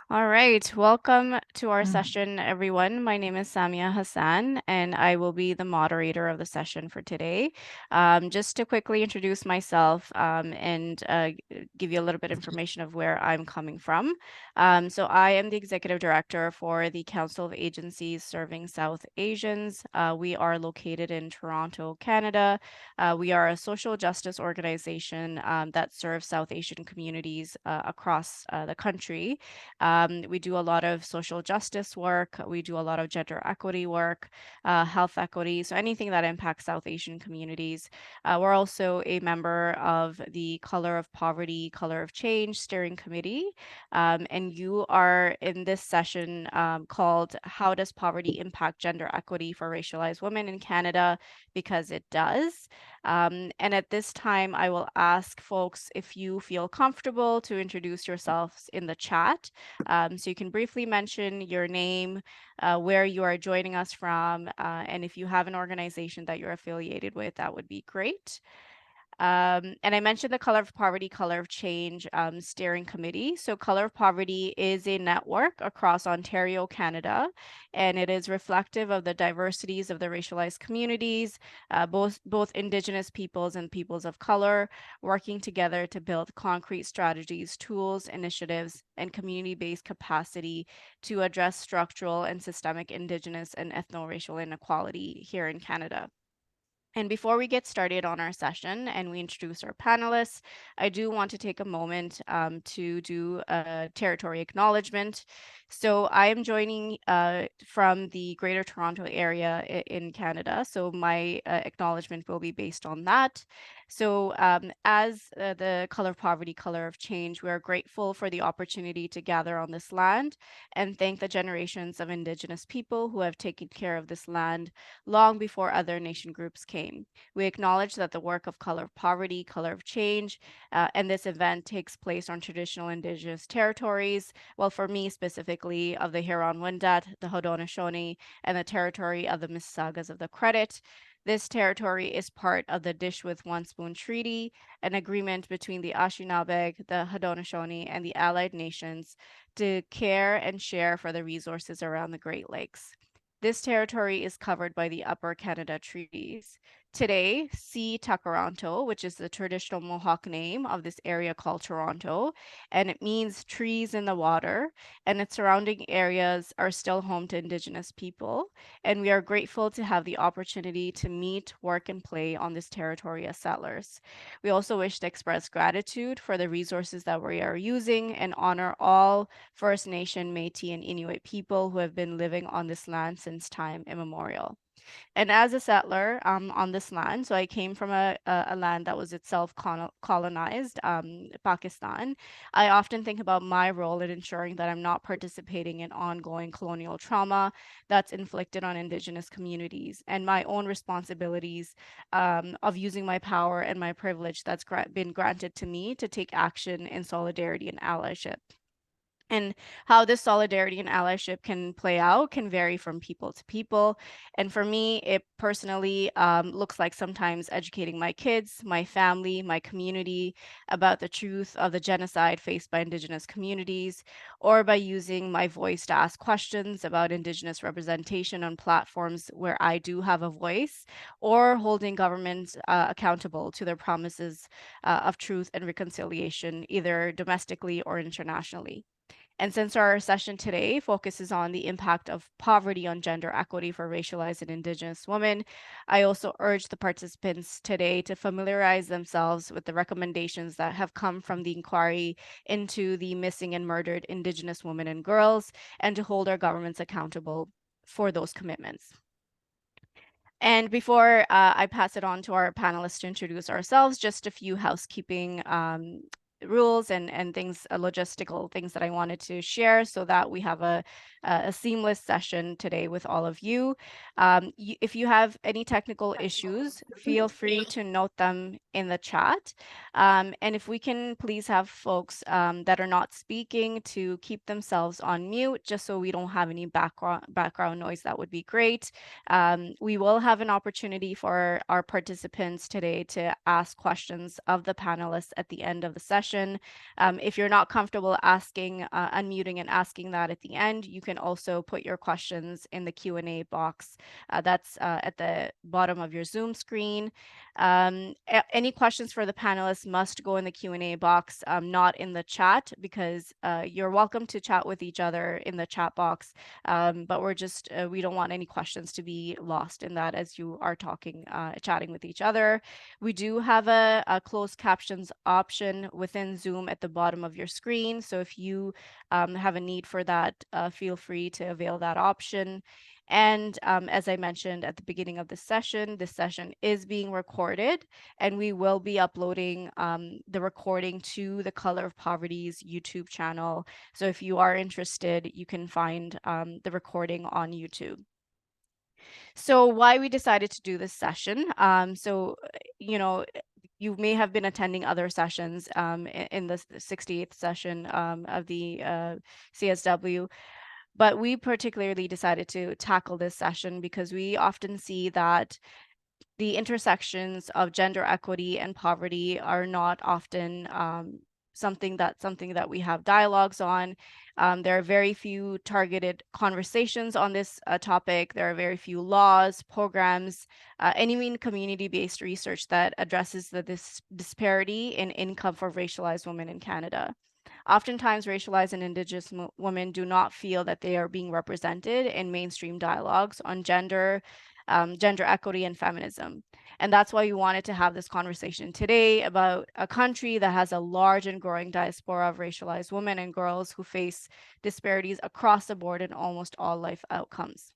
All right, welcome to our session, everyone. My name is Samya Hasan, and I will be the moderator of the session for today. Just to quickly introduce myself and give you a little bit of information of where I'm coming from. So I am the executive director for the Council of Agencies Serving South Asians. We are located in Toronto, Canada. We are a social justice organization that serves South Asian communities across the country. We do a lot of social justice work. We do a lot of gender equity work, health equity, so anything that impacts South Asian communities. We're also a member of the Color of Poverty, Color of Change Steering Committee. And you are in this session called How Does Poverty Impact Gender Equity for Racialized Women in Canada? Because it does. And at this time, I will ask folks if you feel comfortable to introduce yourselves in the chat. So you can briefly mention your name, where you are joining us from, and if you have an organization that you're affiliated with, that would be great. And I mentioned the Color of Poverty, Color of Change steering committee. So Color of Poverty is a network across Ontario, Canada, and it is reflective of the diversities of the racialized communities, both Indigenous peoples and peoples of color, working together to build concrete strategies, tools, initiatives, and community-based capacity to address structural and systemic Indigenous and ethno-racial inequality here in Canada. And before we get started on our session and we introduce our panelists, I do want to take a moment to do a territory acknowledgement. So I am joining from the Greater Toronto Area in Canada. So my acknowledgement will be based on that. So as the Color of Poverty, Color of Change, we are grateful for the opportunity to gather on this land and thank the generations of Indigenous people who have taken care of this land long before other nation groups came. We acknowledge that the work of Color of Poverty, Color of Change, and this event takes place on traditional Indigenous territories. Well, for me specifically, of the Huron-Wendat, the Haudenosaunee, and the territory of the Mississaugas of the Credit. This territory is part of the Dish with One Spoon Treaty, an agreement between the Anishinaabe, the Haudenosaunee, and the allied nations to care and share for the resources around the Great Lakes. This territory is covered by the Upper Canada Treaties. Today, see Takaranto, which is the traditional Mohawk name of this area called Toronto, and it means trees in the water, and its surrounding areas are still home to Indigenous people. And we are grateful to have the opportunity to meet, work, and play on this territory as settlers. We also wish to express gratitude for the resources that we are using and honor all First Nation, Métis, and Inuit people who have been living on this land since time immemorial. And as a settler on this land, so I came from a land that was itself colonized, Pakistan. I often think about my role in ensuring that I'm not participating in ongoing colonial trauma that's inflicted on Indigenous communities, and my own responsibilities of using my power and my privilege that's been granted to me to take action in solidarity and allyship. And how this solidarity and allyship can play out can vary from people to people. And for me, it personally looks like sometimes educating my kids, my family, my community about the truth of the genocide faced by Indigenous communities, or by using my voice to ask questions about Indigenous representation on platforms where I do have a voice, or holding governments accountable to their promises of truth and reconciliation, either domestically or internationally. And since our session today focuses on the impact of poverty on gender equity for racialized and Indigenous women, I also urge the participants today to familiarize themselves with the recommendations that have come from the inquiry into the missing and murdered Indigenous women and girls, and to hold our governments accountable for those commitments. And before I pass it on to our panelists to introduce ourselves, just a few housekeeping rules and things, logistical things that I wanted to share so that we have a seamless session today with all of you. If you have any technical issues, feel free to note them in the chat. And if we can please have folks that are not speaking to keep themselves on mute, just so we don't have any background noise, that would be great. We will have an opportunity for our participants today to ask questions of the panelists at the end of the session. session. If you're not comfortable unmuting and asking that at the end, you can also put your questions in the Q&A box that's at the bottom of your Zoom screen. Any questions for the panelists must go in the Q&A box, not in the chat, because you're welcome to chat with each other in the chat box, but we don't want any questions to be lost in that as you are chatting with each other. We do have a closed captions option within Zoom at the bottom of your screen, so if you have a need for that, feel free to avail that option. And as I mentioned at the beginning of this session is being recorded, and we will be uploading the recording to the Color of Poverty's YouTube channel. So if you are interested, you can find the recording on YouTube. So why we decided to do this session. You may have been attending other sessions in the 68th session of the CSW. But we particularly decided to tackle this session because we often see that the intersections of gender equity and poverty are not often something that we have dialogues on. There are very few targeted conversations on this topic. There are very few laws, programs, any community-based research that addresses this disparity in income for racialized women in Canada. Oftentimes, racialized and Indigenous women do not feel that they are being represented in mainstream dialogues on gender equity, and feminism. And that's why we wanted to have this conversation today about a country that has a large and growing diaspora of racialized women and girls who face disparities across the board in almost all life outcomes.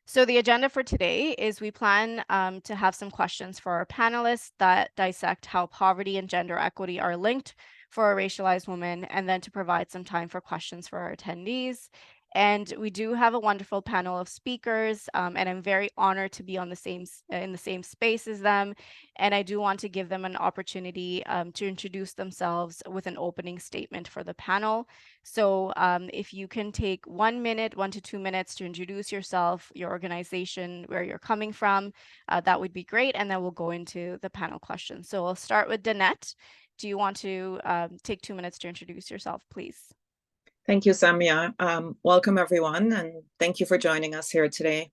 So the agenda for today is we plan to have some questions for our panelists that dissect how poverty and gender equity are linked for a racialized woman, and then to provide some time for questions for our attendees. And we do have a wonderful panel of speakers, and I'm very honored to be in the same space as them. And I do want to give them an opportunity to introduce themselves with an opening statement for the panel. So if you can take 1 minute, 1 to 2 minutes to introduce yourself, your organization, where you're coming from, that would be great. And then we'll go into the panel questions. So we'll start with Danette. Do you want to take 2 minutes to introduce yourself, please? Thank you, Samya. Welcome, everyone, and thank you for joining us here today.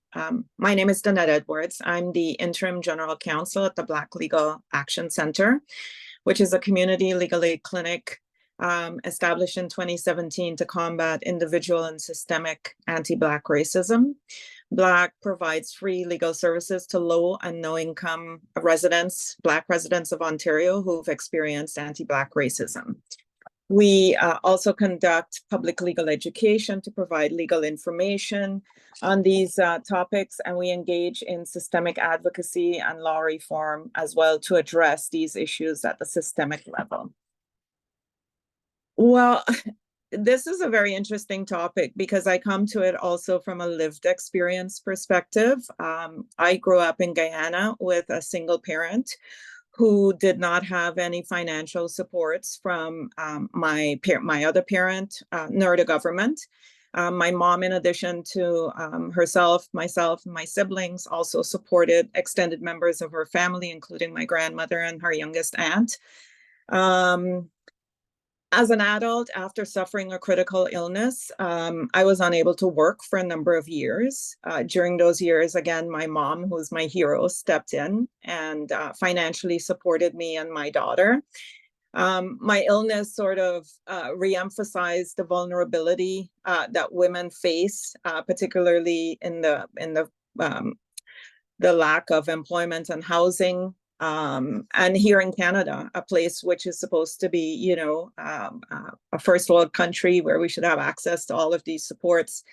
My name is Danette Edwards. I'm the Interim General Counsel at the Black Legal Action Center, which is a community legal aid clinic established in 2017 to combat individual and systemic anti-Black racism. Black provides free legal services to low and no income residents, Black residents of Ontario who've experienced anti-Black racism. We also conduct public legal education to provide legal information on these topics, and we engage in systemic advocacy and law reform as well to address these issues at the systemic level. Well, this is a very interesting topic because I come to it also from a lived experience perspective. I grew up in Guyana with a single parent who did not have any financial supports from my other parent, nor the government. My mom, in addition to herself, myself, and my siblings, also supported extended members of her family, including my grandmother and her youngest aunt. As an adult, after suffering a critical illness, I was unable to work for a number of years. During those years, again, my mom, who's my hero, stepped in and financially supported me and my daughter. My illness sort of reemphasized the vulnerability that women face, particularly in the lack of employment and housing. And here in Canada, a place which is supposed to be, a first world country where we should have access to all of these supports.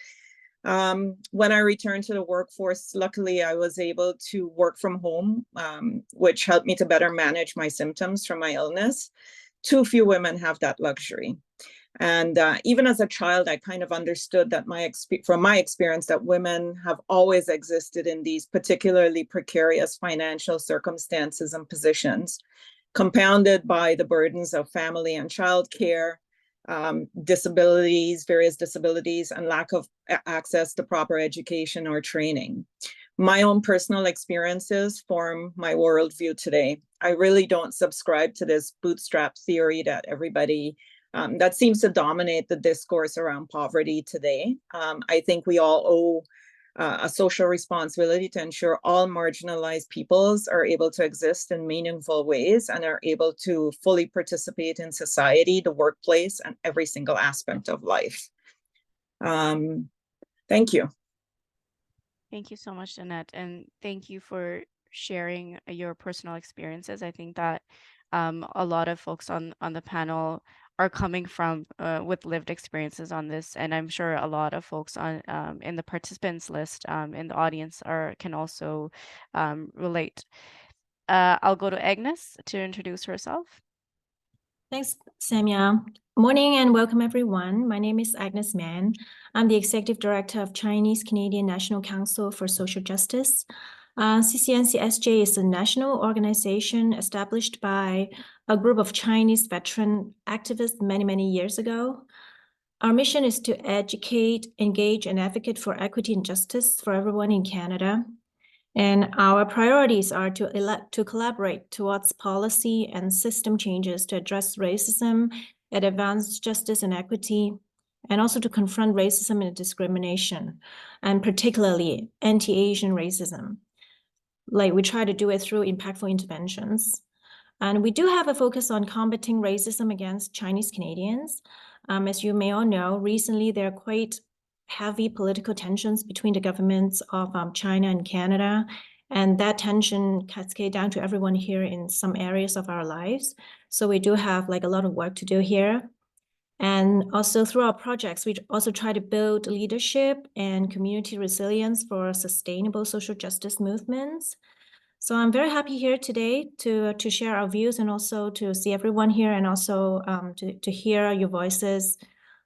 When I returned to the workforce, luckily I was able to work from home, which helped me to better manage my symptoms from my illness. Too few women have that luxury. And even as a child, I kind of understood that from my experience that women have always existed in these particularly precarious financial circumstances and positions, compounded by the burdens of family and childcare, various disabilities, and lack of access to proper education or training. My own personal experiences form my worldview today. I really don't subscribe to this bootstrap theory that everybody that seems to dominate the discourse around poverty today. I think we all owe a social responsibility to ensure all marginalized peoples are able to exist in meaningful ways and are able to fully participate in society, the workplace, and every single aspect of life. Thank you. Thank you so much, Danette, and thank you for sharing your personal experiences. I think that a lot of folks on the panel are coming from with lived experiences on this, and I'm sure a lot of folks on in the participants list in the audience can also relate. I'll go to Agnes to introduce herself. Thanks, Samya. Morning and welcome, everyone. My name is Agnes Mann. I'm the Executive Director of Chinese Canadian National Council for Social Justice. CCNCSJ is a national organization established by a group of Chinese veteran activists many, many years ago. Our mission is to educate, engage, and advocate for equity and justice for everyone in Canada. And our priorities are to collaborate towards policy and system changes to address racism and advance justice and equity, and also to confront racism and discrimination, and particularly anti-Asian racism. Like, we try to do it through impactful interventions. And we do have a focus on combating racism against Chinese Canadians. As you may all know, recently there are quite heavy political tensions between the governments of China and Canada, and that tension cascades down to everyone here in some areas of our lives. So we do have like a lot of work to do here. And also through our projects, we also try to build leadership and community resilience for sustainable social justice movements. So I'm very happy here today to share our views and also to see everyone here, and also to hear your voices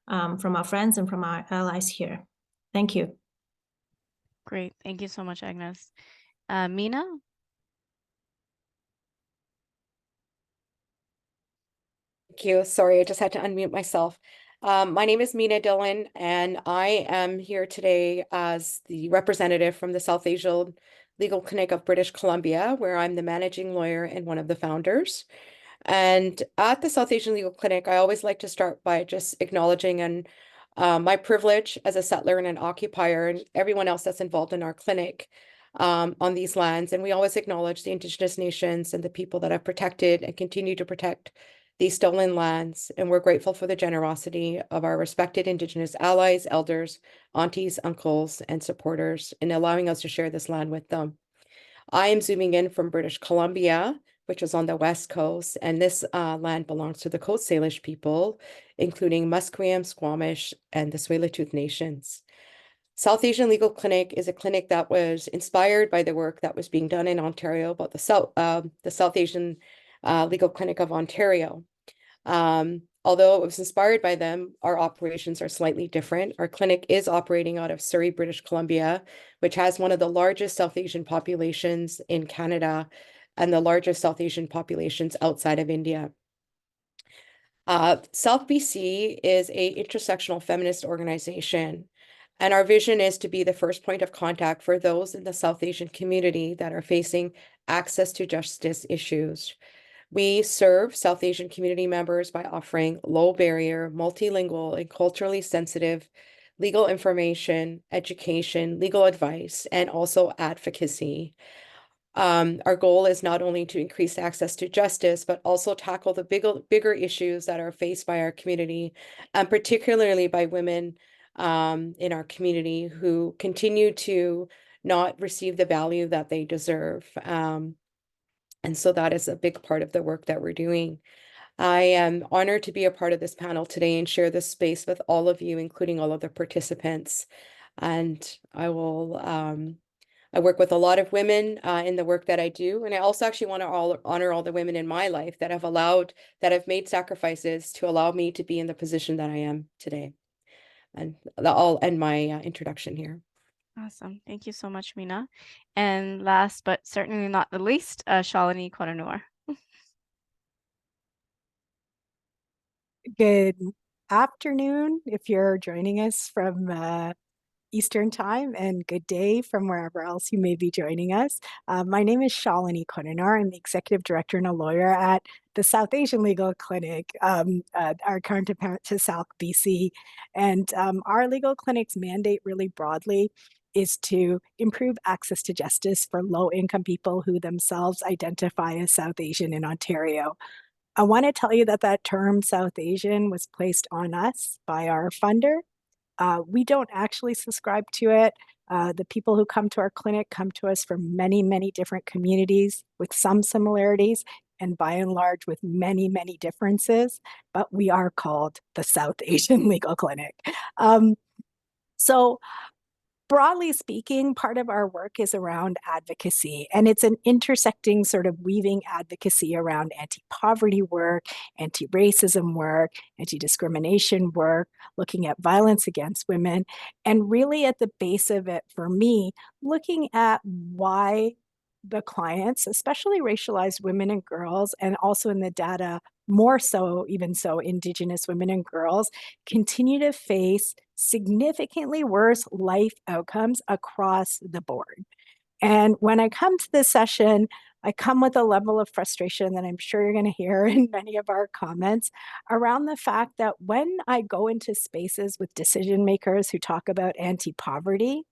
from our friends and from our allies here. Thank you. Great. Thank you so much, Agnes. Meena? Thank you. Sorry, I just had to unmute myself. My name is Meena Dhillon, and I am here today as the representative from the South Asian Legal Clinic of British Columbia, where I'm the managing lawyer and one of the founders. And at the South Asian Legal Clinic, I always like to start by just acknowledging my privilege as a settler and an occupier, and everyone else that's involved in our clinic on these lands. And we always acknowledge the Indigenous nations and the people that have protected and continue to protect these stolen lands. And we're grateful for the generosity of our respected Indigenous allies, elders, aunties, uncles, and supporters in allowing us to share this land with them. I am zooming in from British Columbia, which is on the west coast, and this land belongs to the Coast Salish people, including Musqueam, Squamish, and the Tsleil-Waututh Nations. South Asian Legal Clinic is a clinic that was inspired by the work that was being done in Ontario about the South Asian Legal Clinic of Ontario. Although it was inspired by them, our operations are slightly different. Our clinic is operating out of Surrey, British Columbia, which has one of the largest South Asian populations in Canada and the largest South Asian populations outside of India. South BC is an intersectional feminist organization, and our vision is to be the first point of contact for those in the South Asian community that are facing access to justice issues. We serve South Asian community members by offering low barrier, multilingual, and culturally sensitive legal information, education, legal advice, and also advocacy. Our goal is not only to increase access to justice, but also tackle the bigger issues that are faced by our community, and particularly by women in our community who continue to not receive the value that they deserve. And so that is a big part of the work that we're doing. I am honored to be a part of this panel today and share this space with all of you, including all of the participants. And I work with a lot of women in the work that I do. And I also actually want to honor all the women in my life that have made sacrifices to allow me to be in the position that I am today. And I'll end my introduction here. Awesome. Thank you so much, Meena. And last but certainly not the least, Shalini Konanur. Good afternoon if you're joining us from Eastern Time, and good day from wherever else you may be joining us. My name is Shalini Konanur. I'm the Executive Director and a lawyer at the South Asian Legal Clinic, our counterpart to South BC. And our legal clinic's mandate really broadly is to improve access to justice for low-income people who themselves identify as South Asian in Ontario. I want to tell you that that term South Asian was placed on us by our funder. We don't actually subscribe to it. The people who come to our clinic come to us from many, many different communities with some similarities and by and large with many, many differences, but we are called the South Asian Legal Clinic. So broadly speaking, part of our work is around advocacy, and it's an intersecting sort of weaving advocacy around anti-poverty work, anti-racism work, anti-discrimination work, looking at violence against women, and really at the base of it for me, looking at why the clients, especially racialized women and girls, and also in the data, more so, even so, Indigenous women and girls, continue to face significantly worse life outcomes across the board. And when I come to this session, I come with a level of frustration that I'm sure you're going to hear in many of our comments around the fact that when I go into spaces with decision makers who talk about anti-poverty,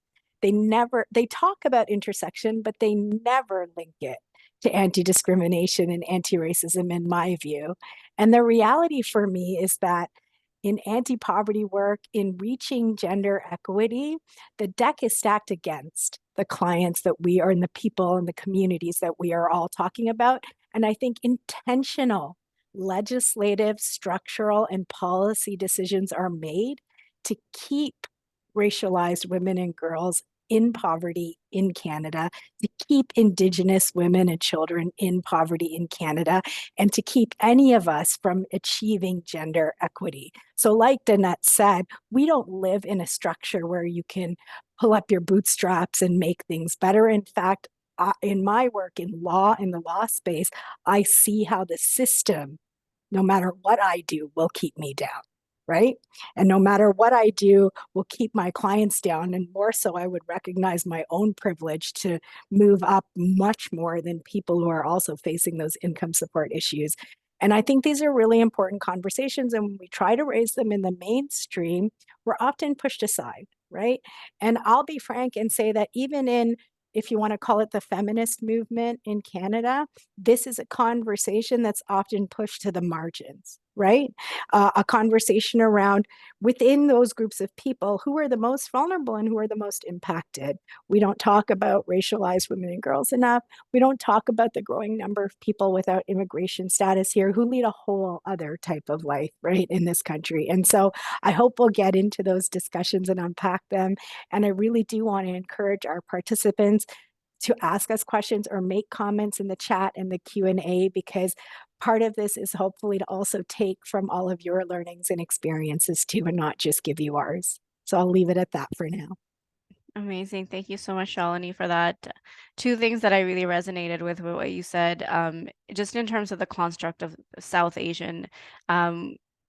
they talk about intersection, but they never link it to anti-discrimination and anti-racism, in my view. And the reality for me is that in anti-poverty work, in reaching gender equity, the deck is stacked against the clients that we are and the people and the communities that we are all talking about. And I think intentional legislative, structural, and policy decisions are made to keep racialized women and girls in poverty in Canada, to keep Indigenous women and children in poverty in Canada, and to keep any of us from achieving gender equity. So like Danette said, we don't live in a structure where you can pull up your bootstraps and make things better. In fact, in my work in law, in the law space, I see how the system, no matter what I do, will keep me down. Right? And no matter what I do, will keep my clients down. And more so, I would recognize my own privilege to move up much more than people who are also facing those income support issues. And I think these are really important conversations. And when we try to raise them in the mainstream, we're often pushed aside, right? And I'll be frank and say that even in, if you want to call it the feminist movement in Canada, this is a conversation that's often pushed to the margins, right? A conversation around within those groups of people who are the most vulnerable and who are the most impacted. We don't talk about racialized women and girls enough. We don't talk about the growing number of people without immigration status here who lead a whole other type of life, right, in this country. And so I hope we'll get into those discussions and unpack them. And I really do want to encourage our participants to ask us questions or make comments in the chat and the Q&A, because part of this is hopefully to also take from all of your learnings and experiences too, and not just give you ours. So I'll leave it at that for now. Amazing. Thank you so much, Shalini, for that. Two things that I really resonated with what you said, just in terms of the construct of South Asian.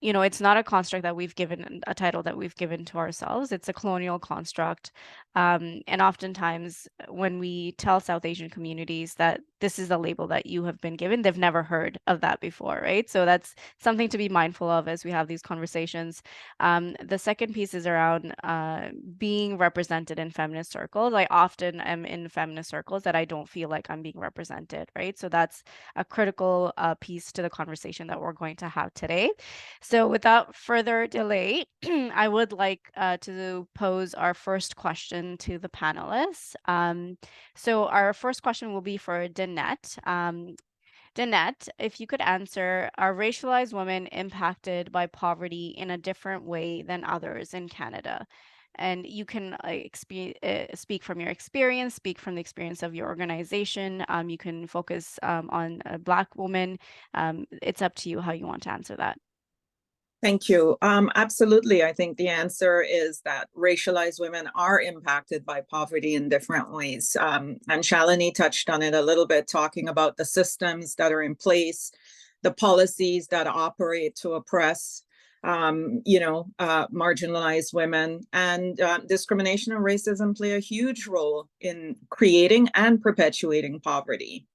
You know, it's not a construct that we've given, a title that we've given to ourselves. It's a colonial construct. And oftentimes when we tell South Asian communities that this is the label that you have been given, they've never heard of that before, right? So that's something to be mindful of as we have these conversations. The second piece is around being represented in feminist circles. I often am in feminist circles that I don't feel like I'm being represented, right? So that's a critical piece to the conversation that we're going to have today. So without further delay, I would like to pose our first question to the panelists. So our first question will be for Danette. Danette, if you could answer, are racialized women impacted by poverty in a different way than others in Canada? And you can speak from your experience, speak from the experience of your organization. You can focus on a Black woman. It's up to you how you want to answer that. Thank you. Absolutely. I think the answer is that racialized women are impacted by poverty in different ways. And Shalini touched on it a little bit, talking about the systems that are in place, the policies that operate to oppress, marginalized women. And discrimination and racism play a huge role in creating and perpetuating poverty.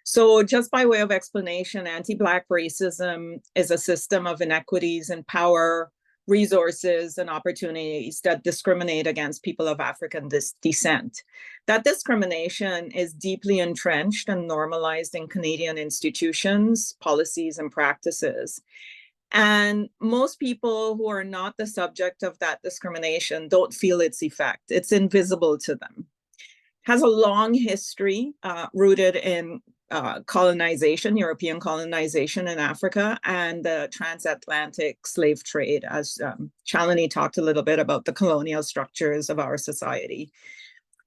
So just by way of explanation, anti-Black racism is a system of inequities in power, resources, and opportunities that discriminate against people of African descent. That discrimination is deeply entrenched and normalized in Canadian institutions, policies, and practices. And most people who are not the subject of that discrimination don't feel its effect. It's invisible to them. It has a long history rooted in colonization, European colonization in Africa, and the transatlantic slave trade, as Shalini talked a little bit about the colonial structures of our society.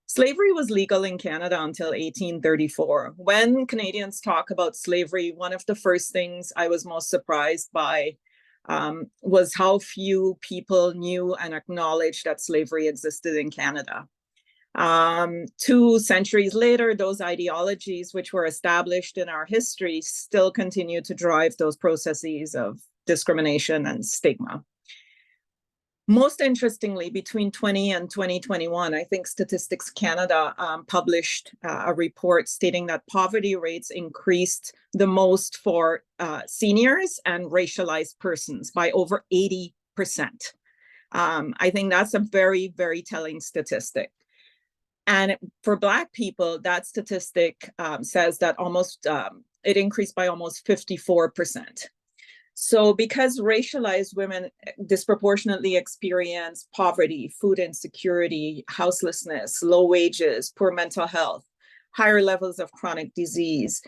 Slavery was legal in Canada until 1834. When Canadians talk about slavery, one of the first things I was most surprised by was how few people knew and acknowledged that slavery existed in Canada. 2 centuries later, those ideologies which were established in our history still continue to drive those processes of discrimination and stigma. Most interestingly, between 2020 and 2021, I think Statistics Canada published a report stating that poverty rates increased the most for seniors and racialized persons by over 80%. I think that's a very, very telling statistic. And for Black people, that statistic says that it increased by almost 54%. So because racialized women disproportionately experience poverty, food insecurity, houselessness, low wages, poor mental health, higher levels of chronic disease,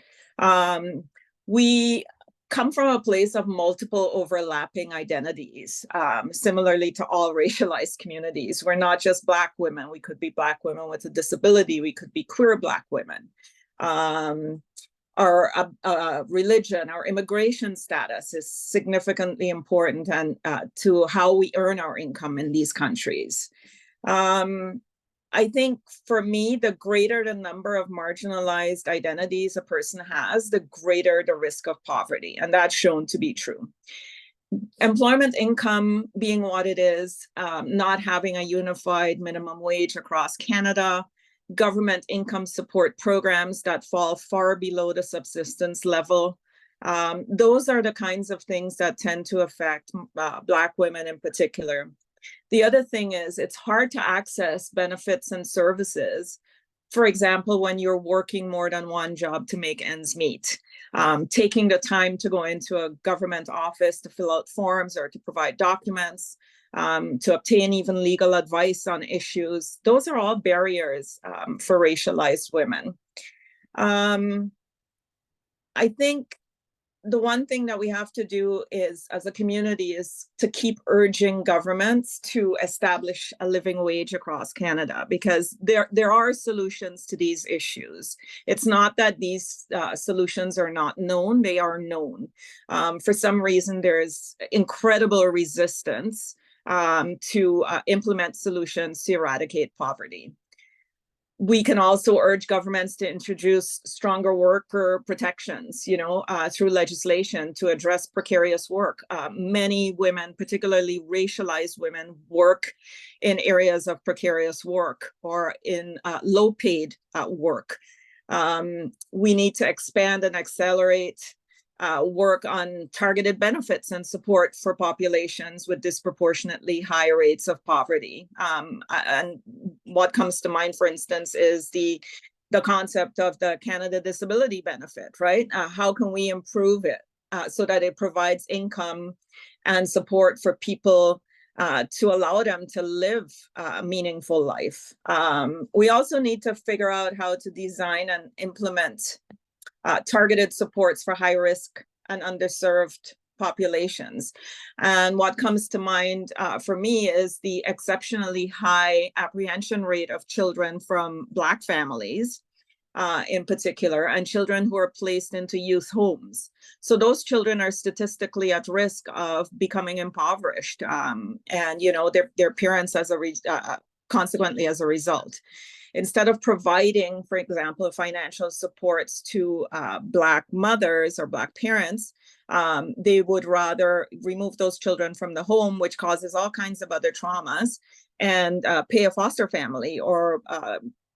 we come from a place of multiple overlapping identities, similarly to all racialized communities. We're not just Black women. We could be Black women with a disability. We could be queer Black women. Our religion, our immigration status is significantly important and to how we earn our income in these countries. I think for me, the greater the number of marginalized identities a person has, the greater the risk of poverty, and that's shown to be true. Employment income being what it is, not having a unified minimum wage across Canada, government income support programs that fall far below the subsistence level. Those are the kinds of things that tend to affect Black women in particular. The other thing is it's hard to access benefits and services. For example, when you're working more than one job to make ends meet, taking the time to go into a government office to fill out forms or to provide documents, to obtain even legal advice on issues. Those are all barriers for racialized women. I think the one thing that we have to do is, as a community, is to keep urging governments to establish a living wage across Canada, because there are solutions to these issues. It's not that these solutions are not known, they are known. For some reason, there's incredible resistance to implement solutions to eradicate poverty. We can also urge governments to introduce stronger worker protections, through legislation to address precarious work. Many women, particularly racialized women, work in areas of precarious work or in low-paid work. We need to expand and accelerate work on targeted benefits and support for populations with disproportionately high rates of poverty. And what comes to mind, for instance, is the concept of the Canada Disability Benefit, right? How can we improve it so that it provides income and support for people to allow them to live a meaningful life? We also need to figure out how to design and implement targeted supports for high risk and underserved populations. And what comes to mind for me is the exceptionally high apprehension rate of children from Black families in particular, and children who are placed into youth homes. So those children are statistically at risk of becoming impoverished and their parents consequently as a result. instead of providing, for example, financial supports to Black mothers or Black parents, they would rather remove those children from the home, which causes all kinds of other traumas, and pay a foster family or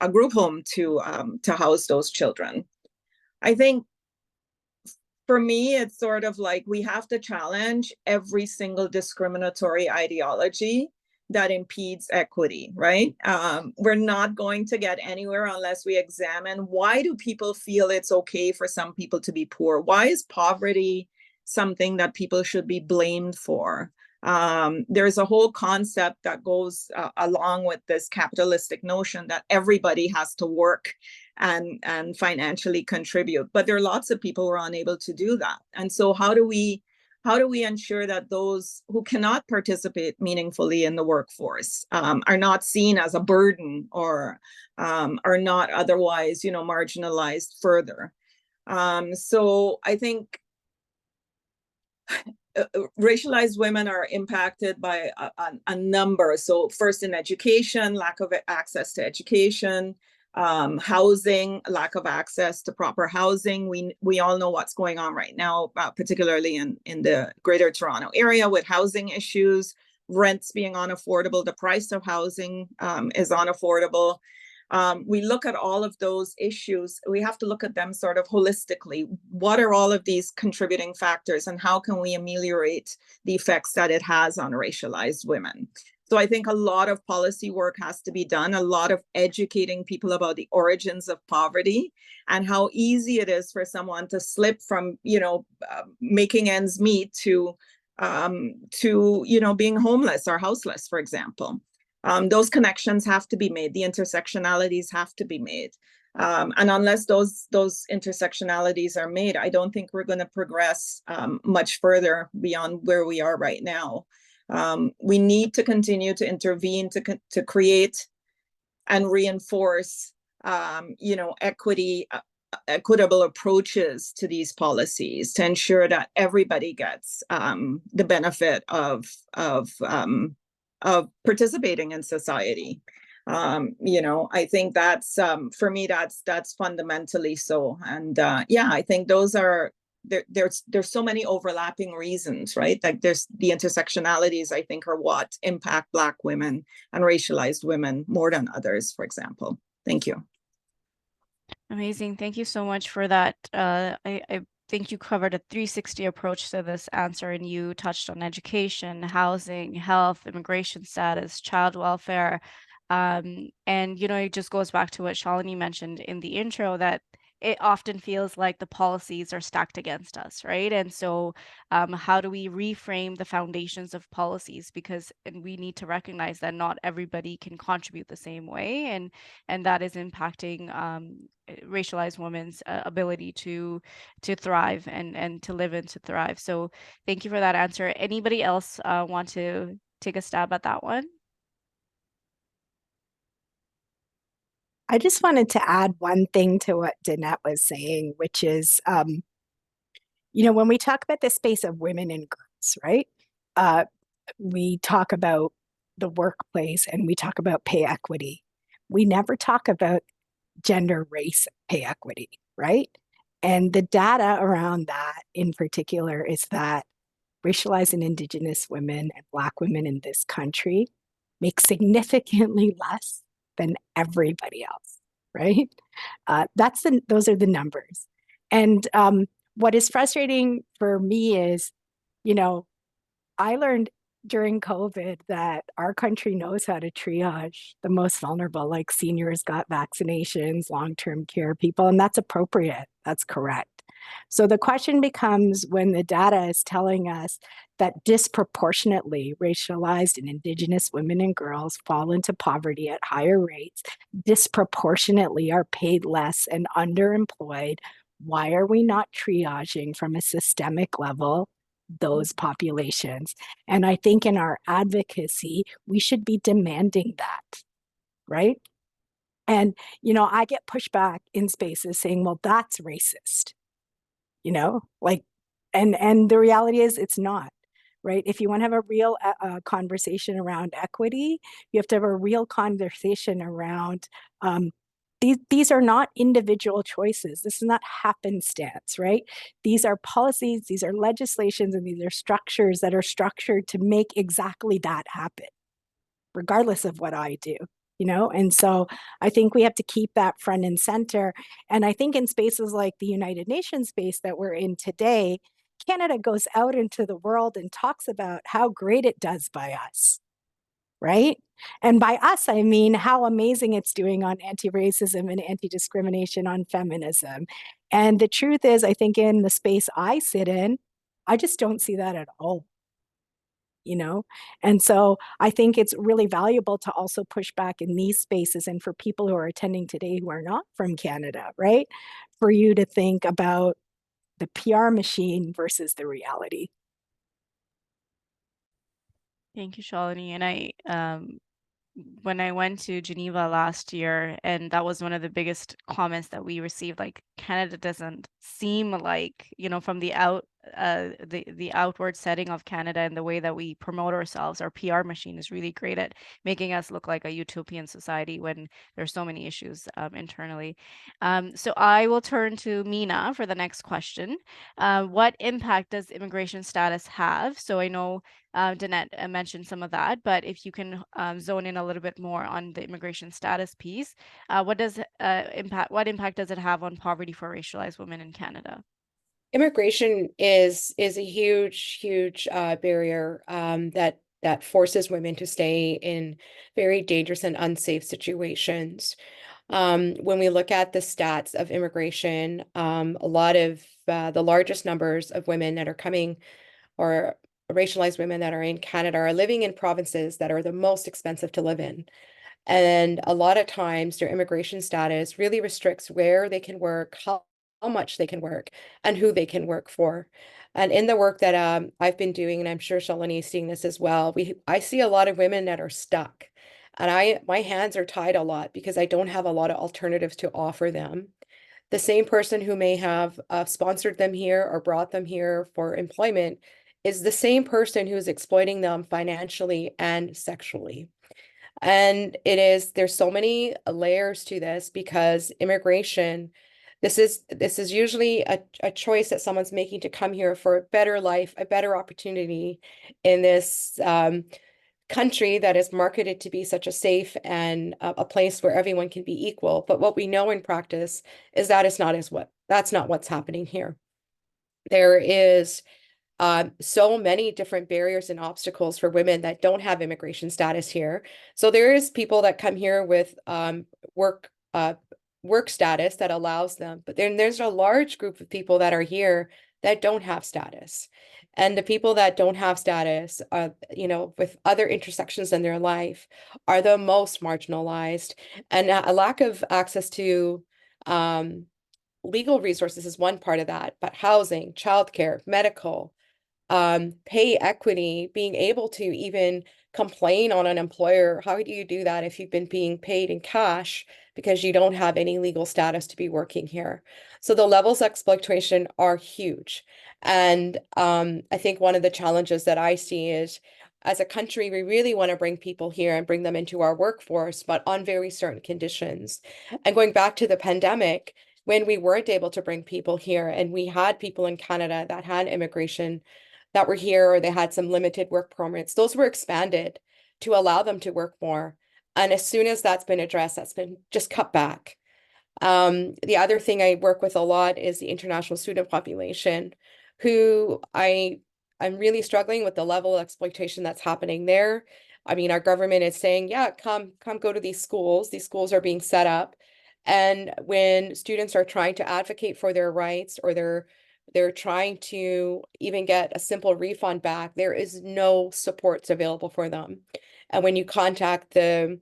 a group home to house those children. I think for me, it's sort of like we have to challenge every single discriminatory ideology that impedes equity, right? We're not going to get anywhere unless we examine, why do people feel it's okay for some people to be poor? Why is poverty something that people should be blamed for? There's a whole concept that goes along with this capitalistic notion that everybody has to work and financially contribute, but there are lots of people who are unable to do that. And so how do we ensure that those who cannot participate meaningfully in the workforce are not seen as a burden or are not otherwise, marginalized further? So I think racialized women are impacted by a number. So first in education, lack of access to education, housing, lack of access to proper housing. We all know what's going on right now, particularly in the Greater Toronto area with housing issues, rents being unaffordable, the price of housing is unaffordable. We look at all of those issues, we have to look at them sort of holistically. What are all of these contributing factors and how can we ameliorate the effects that it has on racialized women? So I think a lot of policy work has to be done, a lot of educating people about the origins of poverty and how easy it is for someone to slip from, making ends meet to being homeless or houseless, for example. Those connections have to be made. The intersectionalities have to be made. And unless those intersectionalities are made, I don't think we're going to progress much further beyond where we are right now. We need to continue to intervene to create and reinforce, equitable approaches to these policies to ensure that everybody gets the benefit of participating in society. I think that's for me, that's fundamentally so. And I think those are there's so many overlapping reasons, right? Like there's the intersectionalities, I think, are what impact Black women and racialized women more than others, for example. Thank you. Amazing. Thank you so much for that. I think you covered a 360 approach to this answer, and you touched on education, housing, health, immigration status, child welfare. And, it just goes back to what Shalini mentioned in the intro, that it often feels like the policies are stacked against us, right? And so how do we reframe the foundations of policies? And we need to recognize that not everybody can contribute the same way, and that is impacting racialized women's ability to thrive and to live and to thrive. So thank you for that answer. Anybody else want to take a stab at that one? I just wanted to add one thing to what Danette was saying, which is, when we talk about the space of women and girls, right? We talk about the workplace and we talk about pay equity. We never talk about gender, race, pay equity, right? And the data around that in particular is that racialized and Indigenous women and Black women in this country make significantly less than everybody else, right? Those are the numbers. And what is frustrating for me is, I learned during COVID that our country knows how to triage the most vulnerable, like seniors got vaccinations, long-term care people, and that's appropriate, that's correct. So the question becomes, when the data is telling us that disproportionately racialized and Indigenous women and girls fall into poverty at higher rates, disproportionately are paid less and underemployed, why are we not triaging from a systemic level those populations? And I think in our advocacy, we should be demanding that, right? And, I get pushback in spaces saying, well, that's racist. And the reality is it's not. right? If you want to have a real conversation around equity, you have to have a real conversation around these are not individual choices. This is not happenstance, right? These are policies, these are legislations, and these are structures that are structured to make exactly that happen, regardless of what I do, you know? And so I think we have to keep that front and center. And I think in spaces like the United Nations space that we're in today, Canada goes out into the world and talks about how great it does by us, right? And by us, I mean how amazing it's doing on anti-racism and anti-discrimination, on feminism. And the truth is, I think in the space I sit in, I just don't see that at all, you know? And so I think it's really valuable to also push back in these spaces, and for people who are attending today who are not from Canada, right? For you to think about the PR machine versus the reality. Thank you, Shalini. And when I went to Geneva last year, and that was one of the biggest comments that we received, like Canada doesn't seem like, you know, from the outward setting of Canada and the way that we promote ourselves, our PR machine is really great at making us look like a utopian society when there's so many issues internally. So I will turn to Meena for the next question. What impact does immigration status have? So I know Danette mentioned some of that, but if you can zone in a little bit more on the immigration status piece, what impact does it have on poverty for racialized women in Canada? Immigration is a huge barrier that forces women to stay in very dangerous and unsafe situations. When we look at the stats of immigration, a lot of the largest numbers of women that are coming, or racialized women that are in Canada, are living in provinces that are the most expensive to live in. And a lot of times their immigration status really restricts where they can work, how much they can work, and who they can work for. And in the work that I've been doing, and I'm sure Shalini is seeing this as well, I see a lot of women that are stuck. And my hands are tied a lot because I don't have a lot of alternatives to offer them. The same person who may have sponsored them here or brought them here for employment is the same person who is exploiting them financially and sexually. And there's so many layers to this, because immigration, this is usually a choice that someone's making to come here for a better life, a better opportunity in this country that is marketed to be such a safe and a place where everyone can be equal. But what we know in practice is that that's not what's happening here. There is so many different barriers and obstacles for women that don't have immigration status here. So there is people that come here with work status that allows them, but then there's a large group of people that are here that don't have status. And the people that don't have status, you know, with other intersections in their life, are the most marginalized. And a lack of access to legal resources is one part of that, but housing, childcare, medical, pay equity, being able to even complain on an employer. How do you do that if you've been being paid in cash because you don't have any legal status to be working here? So the levels of exploitation are huge. And I think one of the challenges that I see is, as a country, we really want to bring people here and bring them into our workforce, but on very certain conditions. And going back to the pandemic, when we weren't able to bring people here, and we had people in Canada that had immigration that were here, or they had some limited work permits, those were expanded to allow them to work more. And as soon as that's been addressed, that's been just cut back. The other thing I work with a lot is the international student population, who I'm really struggling with the level of exploitation that's happening there. I mean, our government is saying, yeah, come go to these schools. These schools are being set up. And when students are trying to advocate for their rights, or they're trying to even get a simple refund back, there is no supports available for them. And when you contact the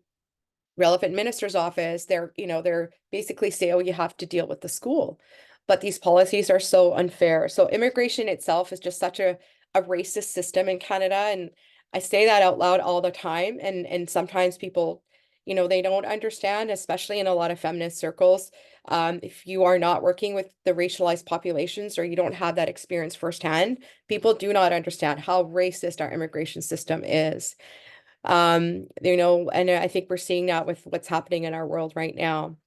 relevant minister's office, they're basically say, oh, you have to deal with the school. But these policies are so unfair. So immigration itself is just such a racist system in Canada. And I say that out loud all the time. And sometimes people, You know, they don't understand, especially in a lot of feminist circles. If you are not working with the racialized populations or you don't have that experience firsthand, people do not understand how racist our immigration system is. You know, and I think we're seeing that with what's happening in our world right now.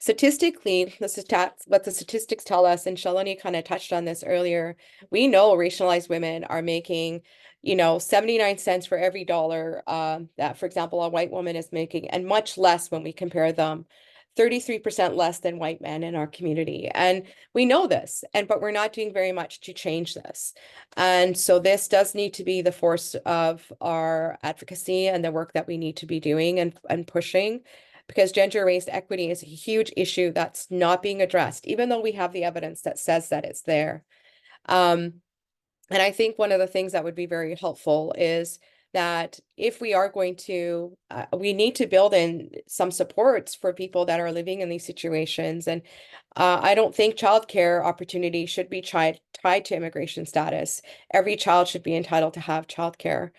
Statistically, what the statistics tell us, and Shalini kind of touched on this earlier, we know racialized women are making, you know, 79 cents for every dollar that, for example, a white woman is making, and much less when we compare them. 33% less than white men in our community. And we know this, but we're not doing very much to change this. And so this does need to be the force of our advocacy and the work that we need to be doing and pushing, because gender-based equity is a huge issue that's not being addressed, even though we have the evidence that says that it's there. And I think one of the things that would be very helpful is that if we are going to, we need to build in some supports for people that are living in these situations. And I don't think childcare opportunity should be tied to immigration status. Every child should be entitled to have childcare.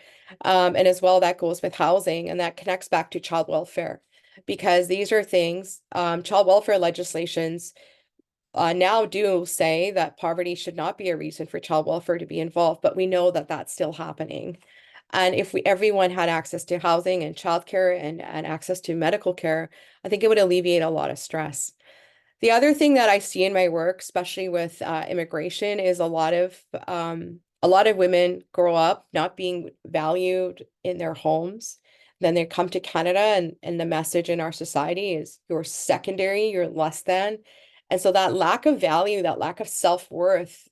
And as well, that goes with housing, and that connects back to child welfare, because these are things, child welfare legislations now do say that poverty should not be a reason for child welfare to be involved, but we know that that's still happening. And if everyone had access to housing and childcare and access to medical care, I think it would alleviate a lot of stress. The other thing that I see in my work, especially with immigration, is a lot of women grow up not being valued in their homes. Then they come to Canada, and the message in our society is you're secondary, you're less than. And so that lack of value, that lack of self-worth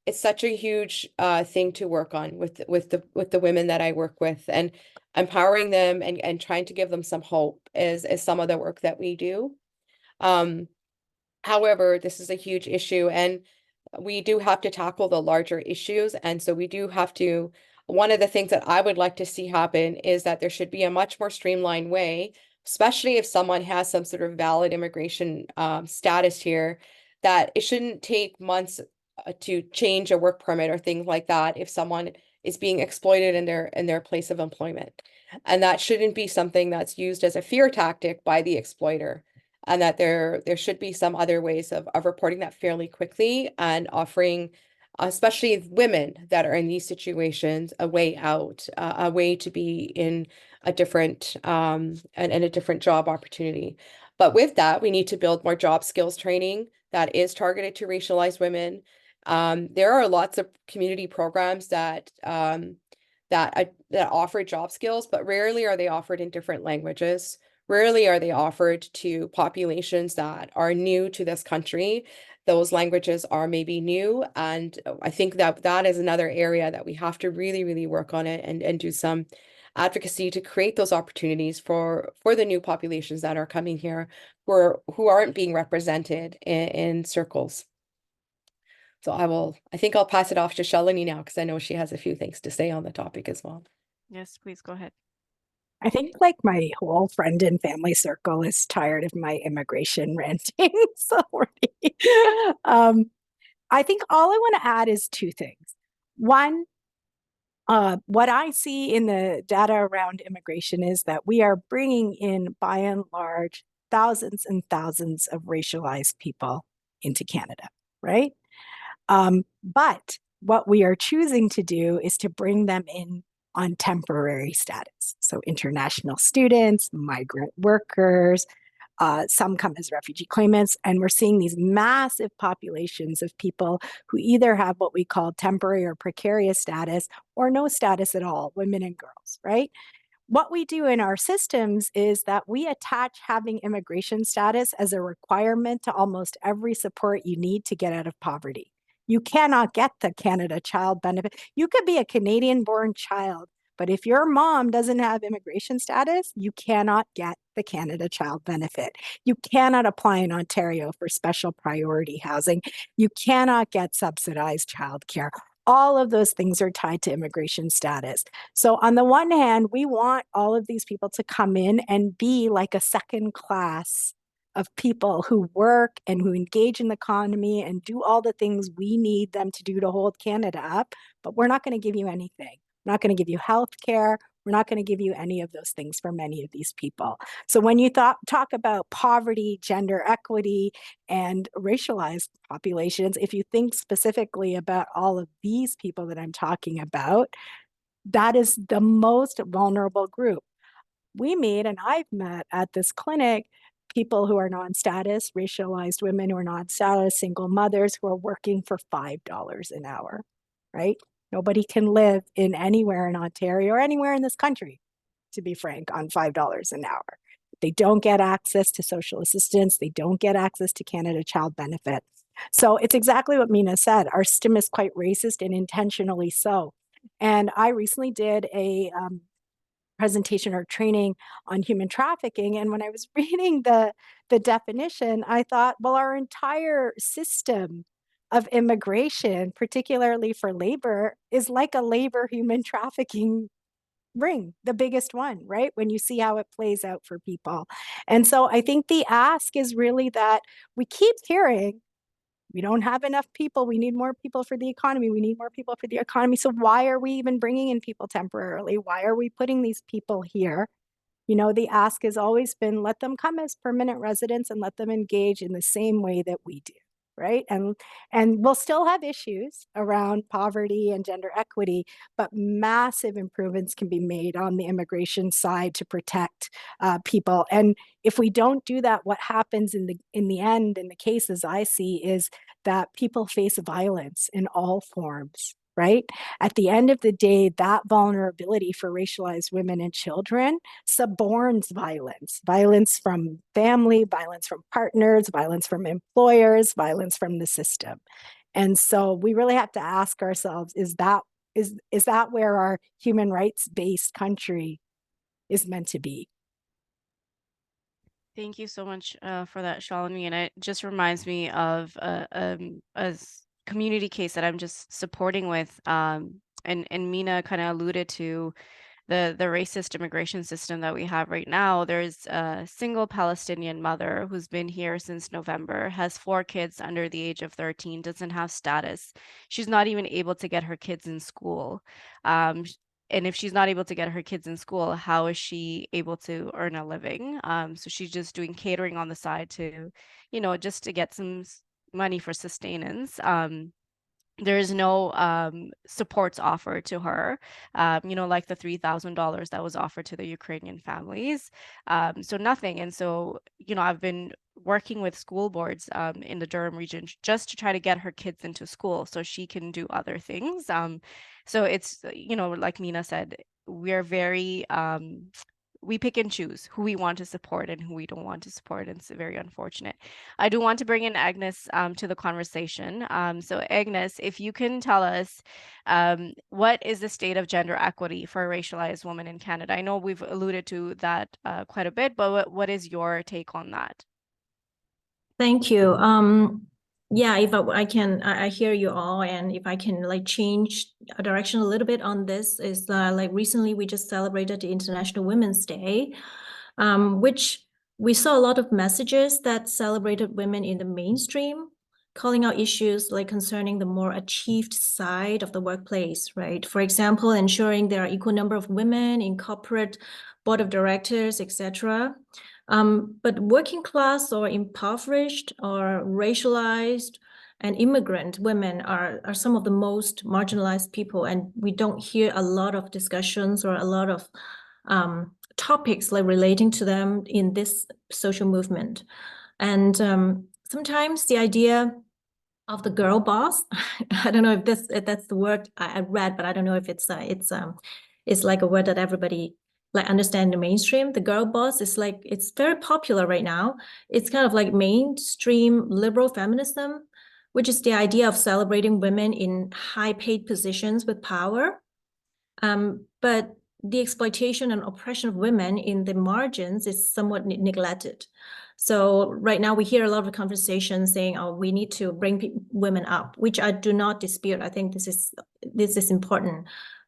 it's such a huge thing to work on with the women that I work with, and empowering them and trying to give them some hope is some of the work that we do. However, this is a huge issue, and we do have to tackle the larger issues. And so we do have to, one of the things that I would like to see happen is that there should be a much more streamlined way, especially if someone has some sort of valid immigration status here, that it shouldn't take months to change a work permit or things like that if someone is being exploited in their place of employment. And that shouldn't be something that's used as a fear tactic by the exploiter. And that there should be some other ways of reporting that fairly quickly and offering, especially women that are in these situations, a way out, a way to be in a different and a different job opportunity. But with that, we need to build more job skills training that is targeted to racialized women. There are lots of community programs that offer job skills, but rarely are they offered in different languages. Rarely are they offered to populations that are new to this country. Those languages are maybe new. And I think that is another area that we have to really, really work on it and do some advocacy to create those opportunities for the new populations that are coming here who aren't being represented in circles. So I think I'll pass it off to Shalini now, because I know she has a few things to say on the topic as well. Yes, please go ahead. I think like my whole friend and family circle is tired of my immigration ranting. So I think all I want to add is two things. One, what I see in the data around immigration is that we are bringing in, by and large, thousands and thousands of racialized people into Canada, right? But what we are choosing to do is to bring them in on temporary status. So international students, migrant workers, some come as refugee claimants, and we're seeing these massive populations of people who either have what we call temporary or precarious status or no status at all, women and girls, right? What we do in our systems is that we attach having immigration status as a requirement to almost every support you need to get out of poverty. You cannot get the Canada Child Benefit. You could be a Canadian-born child, but if your mom doesn't have immigration status, you cannot get the Canada Child Benefit. You cannot apply in Ontario for special priority housing. You cannot get subsidized childcare. All of those things are tied to immigration status. So on the one hand, we want all of these people to come in and be like a second class of people who work and who engage in the economy and do all the things we need them to do to hold Canada up, but we're not going to give you anything. We're not going to give you health care. We're not going to give you any of those things for many of these people. So when you talk about poverty, gender equity, and racialized populations, if you think specifically about all of these people that I'm talking about, that is the most vulnerable group. We meet, and I've met at this clinic, people who are non-status, racialized women who are non-status, single mothers who are working for $5 an hour, right? Nobody can live in anywhere in Ontario or anywhere in this country, to be frank, on $5 an hour. They don't get access to social assistance. They don't get access to Canada Child Benefit. So it's exactly what Meena said. Our system is quite racist and intentionally so. And I recently did a presentation or training on human trafficking. And when I was reading the definition, I thought, well, our entire system of immigration, particularly for labor, is like a labor human trafficking ring, the biggest one, right? When you see how it plays out for people. And so I think the ask is really that we keep hearing, we don't have enough people. We need more people for the economy. We need more people for the economy. So why are we even bringing in people temporarily? Why are we putting these people here? You know, the ask has always been, let them come as permanent residents and let them engage in the same way that we do, right? And we'll still have issues around poverty and gender equity, but massive improvements can be made on the immigration side to protect people. And if we don't do that, what happens in the end, in the cases I see, is that people face violence in all forms, right? At the end of the day, that vulnerability for racialized women and children suborns violence, violence from family, violence from partners, violence from employers, violence from the system. And so we really have to ask ourselves, is that where our human rights-based country is meant to be? Thank you so much for that, Shalini. And it just reminds me of community case that I'm just supporting with. And Meena kind of alluded to the racist immigration system that we have right now. There's a single Palestinian mother who's been here since November, has 4 kids under the age of 13, doesn't have status. She's not even able to get her kids in school. And if she's not able to get her kids in school, how is she able to earn a living? So she's just doing catering on the side to, just to get some money for sustenance. There's no supports offered to her, like the $3,000 that was offered to the Ukrainian families. So nothing. And so, I've been working with school boards in the Durham region just to try to get her kids into school so she can do other things. So it's, like Meena said, we're very we pick and choose who we want to support and who we don't want to support, and it's very unfortunate. I do want to bring in Agnes to the conversation. So Agnes, if you can tell us what is the state of gender equity for racialized women in Canada? I know we've alluded to that quite a bit, but what is your take on that? Thank you. Yeah, if I can, I hear you all, and if I can like change a direction a little bit on this is like recently we just celebrated the International Women's Day, which we saw a lot of messages that celebrated women in the mainstream, calling out issues like concerning the more achieved side of the workplace, right? For example, ensuring there are equal number of women in corporate board of directors, etc. But working class or impoverished or racialized and immigrant women are some of the most marginalized people, and we don't hear a lot of discussions or a lot of topics like relating to them in this social movement. And sometimes the idea of the girl boss, I don't know if that's the word I read, but I don't know if it's like a word that everybody like understand the mainstream. The girl boss is like, it's very popular right now. It's kind of like mainstream liberal feminism, which is the idea of celebrating women in high paid positions with power. But the exploitation and oppression of women in the margins is somewhat neglected. So right now we hear a lot of conversations saying, oh, we need to bring women up, which I do not dispute. I think this is important.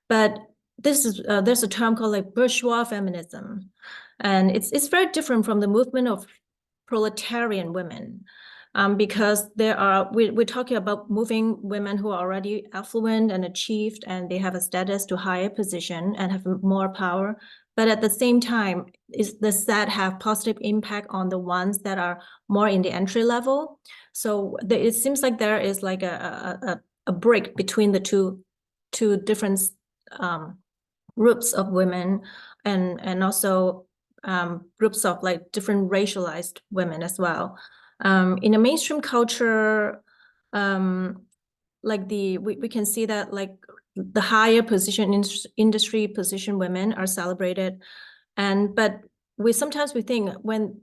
But this is there's a term called like bourgeois feminism, and it's very different from the movement of proletarian women. because we're talking about moving women who are already affluent and achieved, and they have a status to higher position and have more power. But at the same time, does that have positive impact on the ones that are more in the entry level? So it seems like there is like a break between the two different groups of women, and also groups of like different racialized women as well. In the mainstream culture, like we can see that like the higher position industry position women are celebrated, but sometimes we think when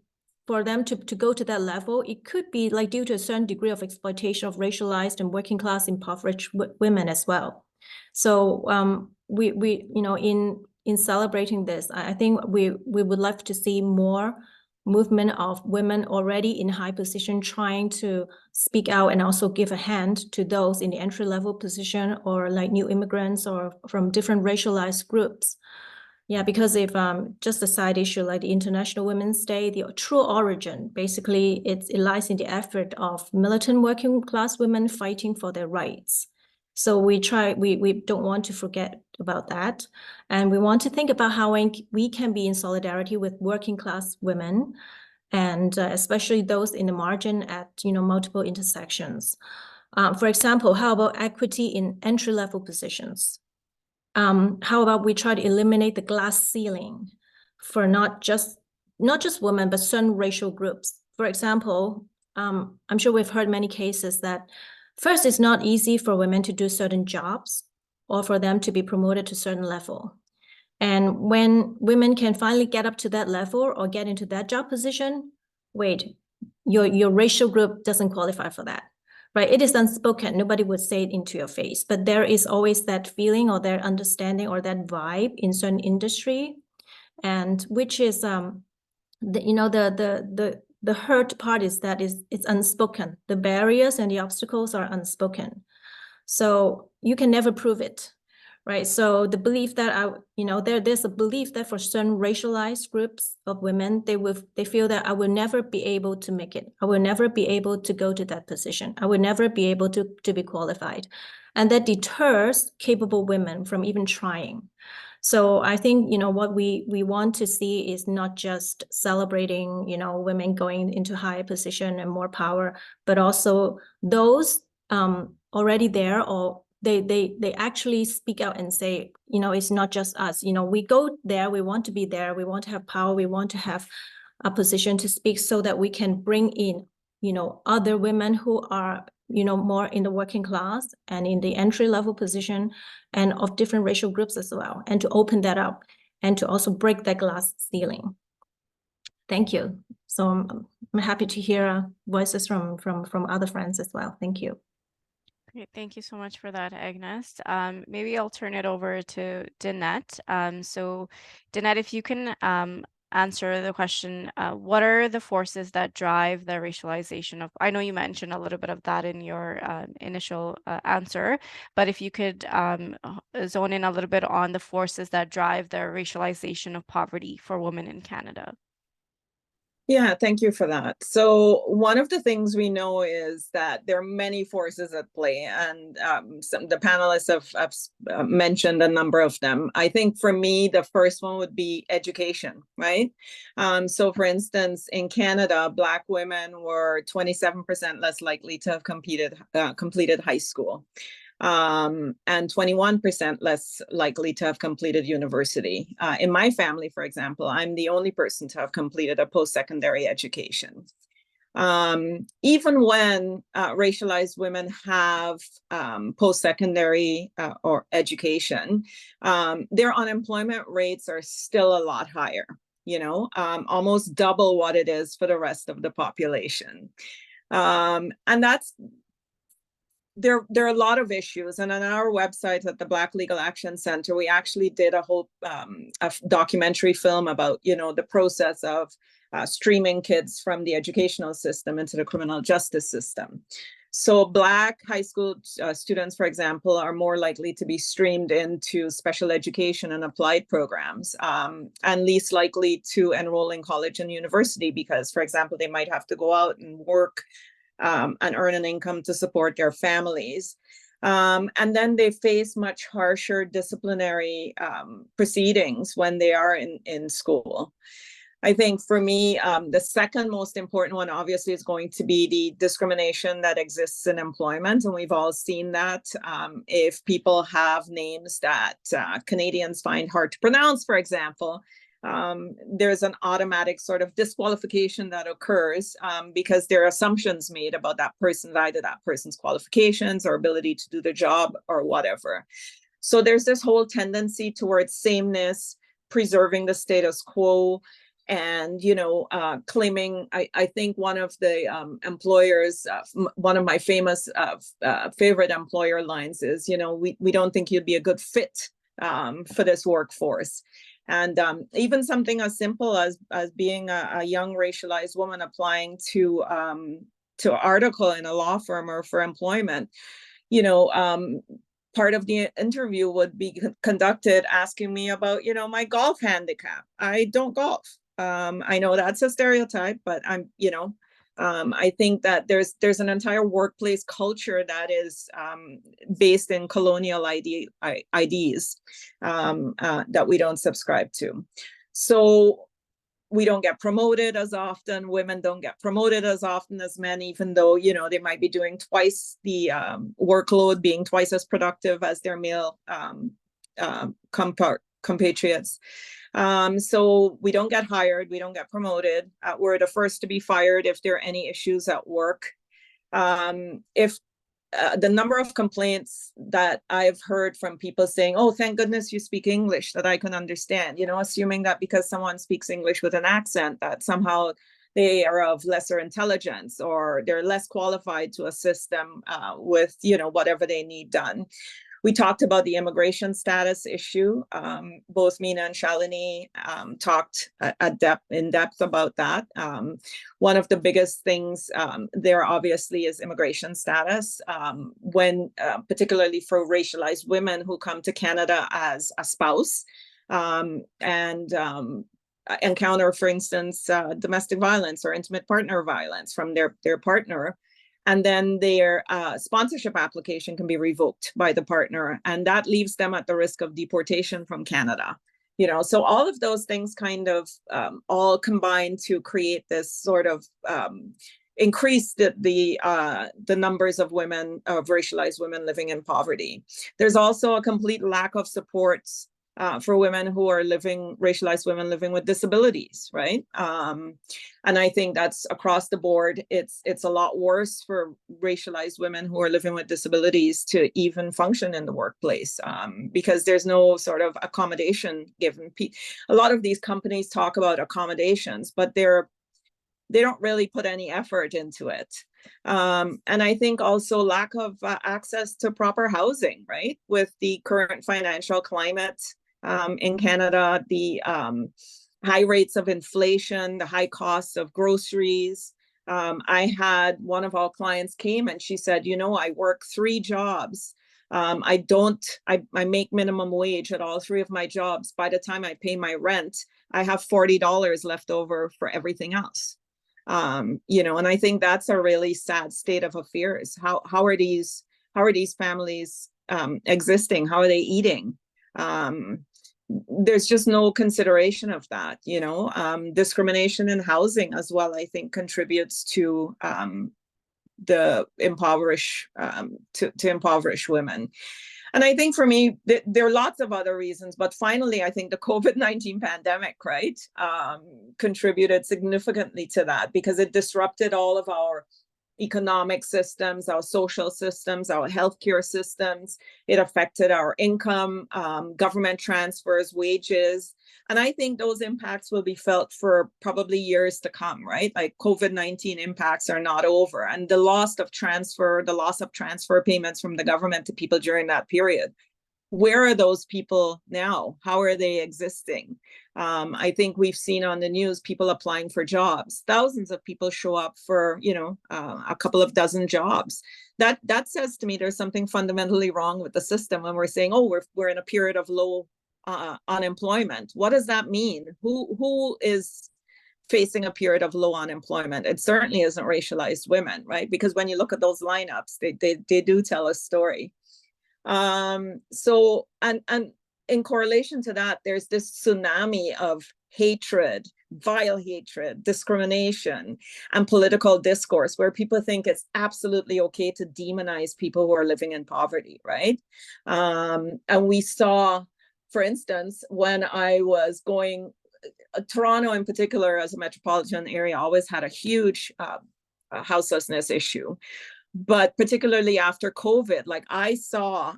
for them to go to that level, it could be like due to a certain degree of exploitation of racialized and working class impoverished women as well. So we in celebrating this, I think we would love to see more movement of women already in high position trying to speak out and also give a hand to those in the entry-level position or like new immigrants or from different racialized groups. Yeah, because if just a side issue like the International Women's Day, the true origin, basically it lies in the effort of militant working class women fighting for their rights. So we don't want to forget about that. And we want to think about how we can be in solidarity with working class women, and especially those in the margin at multiple intersections. For example, how about equity in entry-level positions? How about we try to eliminate the glass ceiling for not just women, but certain racial groups? For example, I'm sure we've heard many cases that first, it's not easy for women to do certain jobs or for them to be promoted to certain level. And when women can finally get up to that level or get into that job position, wait, your racial group doesn't qualify for that, right? It is unspoken. Nobody would say it into your face, but there is always that feeling or that understanding or that vibe in certain industry, and which is the hurt part is that it's unspoken. The barriers and the obstacles are unspoken. So you can never prove it, right? So the belief that there's a belief that for certain racialized groups of women, they feel that I will never be able to make it. I will never be able to go to that position. I will never be able to be qualified. And that deters capable women from even trying. So I think, what we want to see is not just celebrating, women going into higher position and more power, but also those already there, or they actually speak out and say, it's not just us. We go there, we want to be there, we want to have power, we want to have a position to speak so that we can bring in, other women who are more in the working class and in the entry-level position and of different racial groups as well, and to open that up and to also break that glass ceiling. Thank you. So I'm happy to hear voices from other friends as well. Thank you. Great, thank you so much for that, Agnes. Maybe I'll turn it over to Danette. So Danette, if you can answer the question, what are the forces that drive the racialization of, I know you mentioned a little bit of that in your initial answer, but if you could zone in a little bit on the forces that drive the racialization of poverty for women in Canada. Yeah, thank you for that. So one of the things we know is that there are many forces at play, and the panelists have mentioned a number of them. I think for me, the first one would be education, right? So for instance, in Canada, Black women were 27% less likely to have completed high school. And 21% less likely to have completed university. In my family, for example, I'm the only person to have completed a post-secondary education. Even when racialized women have post-secondary or education, their unemployment rates are still a lot higher, almost double what it is for the rest of the population. And that's there are a lot of issues, and on our website at the Black Legal Action Center, we actually did a whole a documentary film about the process of streaming kids from the educational system into the criminal justice system. So Black high school students, for example, are more likely to be streamed into special education and applied programs, and least likely to enroll in college and university because, for example, they might have to go out and work and earn an income to support their families. And then they face much harsher disciplinary proceedings when they are in school. I think for me, the second most important one, obviously, is going to be the discrimination that exists in employment. And we've all seen that. If people have names that Canadians find hard to pronounce, for example, there's an automatic sort of disqualification that occurs because there are assumptions made about that person, either that person's qualifications or ability to do the job or whatever. So there's this whole tendency towards sameness, preserving the status quo, and, claiming, I think one of the employers, one of my famous favorite employer lines is, we don't think you'd be a good fit for this workforce. And even something as simple as being a young racialized woman applying to an article in a law firm or for employment, part of the interview would be conducted asking me about, my golf handicap. I don't golf. I know that's a stereotype, but I think that there's an entire workplace culture that is based in colonial IDs that we don't subscribe to. So we don't get promoted as often. Women don't get promoted as often as men, even though, they might be doing twice the workload, being twice as productive as their male compatriots. So we don't get hired, we don't get promoted. We're the first to be fired if there are any issues at work. If the number of complaints that I've heard from people saying, oh, thank goodness you speak English that I can understand, assuming that because someone speaks English with an accent, that somehow they are of lesser intelligence or they're less qualified to assist them with, whatever they need done. We talked about the immigration status issue. Both Meena and Shalini talked in depth about that. One of the biggest things there obviously is immigration status, when particularly for racialized women who come to Canada as a spouse and encounter, for instance, domestic violence or intimate partner violence from their partner. And then their sponsorship application can be revoked by the partner, and that leaves them at the risk of deportation from Canada. So all of those things kind of all combine to create this sort of increase the numbers of women, of racialized women living in poverty. There's also a complete lack of support for women who are racialized women living with disabilities, right? And I think that's across the board. It's a lot worse for racialized women who are living with disabilities to even function in the workplace because there's no sort of accommodation given. A lot of these companies talk about accommodations, but they don't really put any effort into it. And I think also lack of access to proper housing, right? With the current financial climate in Canada, the high rates of inflation, the high costs of groceries. I had one of our clients came and she said, I work 3 jobs. I make minimum wage at all 3 of my jobs. By the time I pay my rent, I have $40 left over for everything else. And I think that's a really sad state of affairs. How are these families existing? How are they eating? There's just no consideration of that. Discrimination in housing as well, I think, contributes to the impoverish to impoverish women. And I think for me, there are lots of other reasons, but finally, I think the COVID-19 pandemic, right, contributed significantly to that because it disrupted all of our economic systems, our social systems, our healthcare systems. It affected our income, government transfers, wages. And I think those impacts will be felt for probably years to come, right? Like COVID-19 impacts are not over. And the loss of transfer payments from the government to people during that period. Where are those people now? How are they existing? I think we've seen on the news people applying for jobs. Thousands of people show up for, a couple of dozen jobs. That says to me there's something fundamentally wrong with the system when we're saying, oh, we're in a period of low unemployment. What does that mean? Who is facing a period of low unemployment. It certainly isn't racialized women, right? Because when you look at those lineups, they do tell a story. So, and in correlation to that, there's this tsunami of hatred, vile hatred, discrimination, and political discourse where people think it's absolutely okay to demonize people who are living in poverty, right? And we saw, for instance, when I was going, Toronto in particular as a metropolitan area always had a huge houselessness issue. But particularly after COVID, like I saw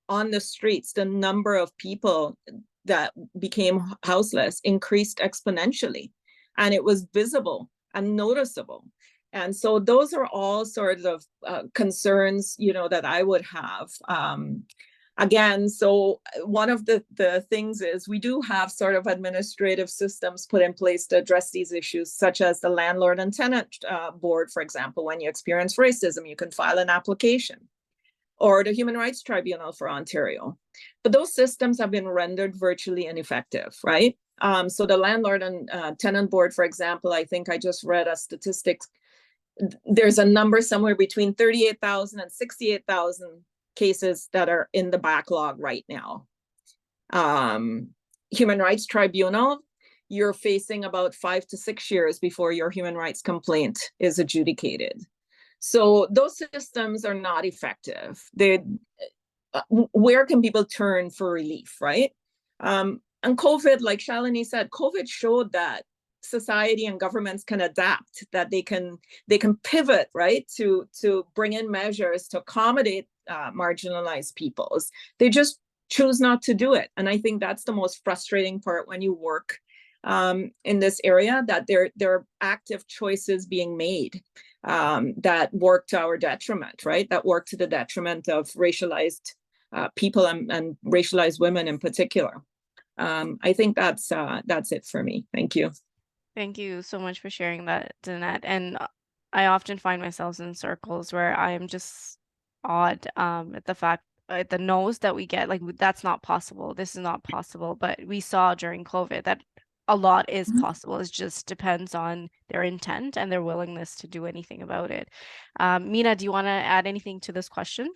on the streets, the number of people that became houseless increased exponentially, and it was visible and noticeable. And so those are all sort of concerns, you know, that I would have. Again, so one of the things is we do have sort of administrative systems put in place to address these issues, such as the landlord and tenant board, for example. When you experience racism, you can file an application, or the Human Rights Tribunal for Ontario. But those systems have been rendered virtually ineffective, right? So the landlord and tenant board, for example, I think I just read a statistic. There's a number somewhere between 38,000 and 68,000 cases that are in the backlog right now. Human Rights Tribunal, you're facing about 5 to 6 years before your human rights complaint is adjudicated. So those systems are not effective. Where can people turn for relief, right? And COVID, like Shalini said, COVID showed that society and governments can adapt, that they can pivot, right, to bring in measures to accommodate marginalized peoples. They just choose not to do it. And I think that's the most frustrating part when you work in this area, that there are active choices being made that work to our detriment, right? That work to the detriment of racialized people and racialized women in particular. I think that's it for me. Thank you. Thank you so much for sharing that, Danette. And I often find myself in circles where I am just awed at the fact, at the no's that we get, like that's not possible, this is not possible. But we saw during COVID that a lot is possible. It just depends on their intent and their willingness to do anything about it. Meena, do you want to add anything to this question?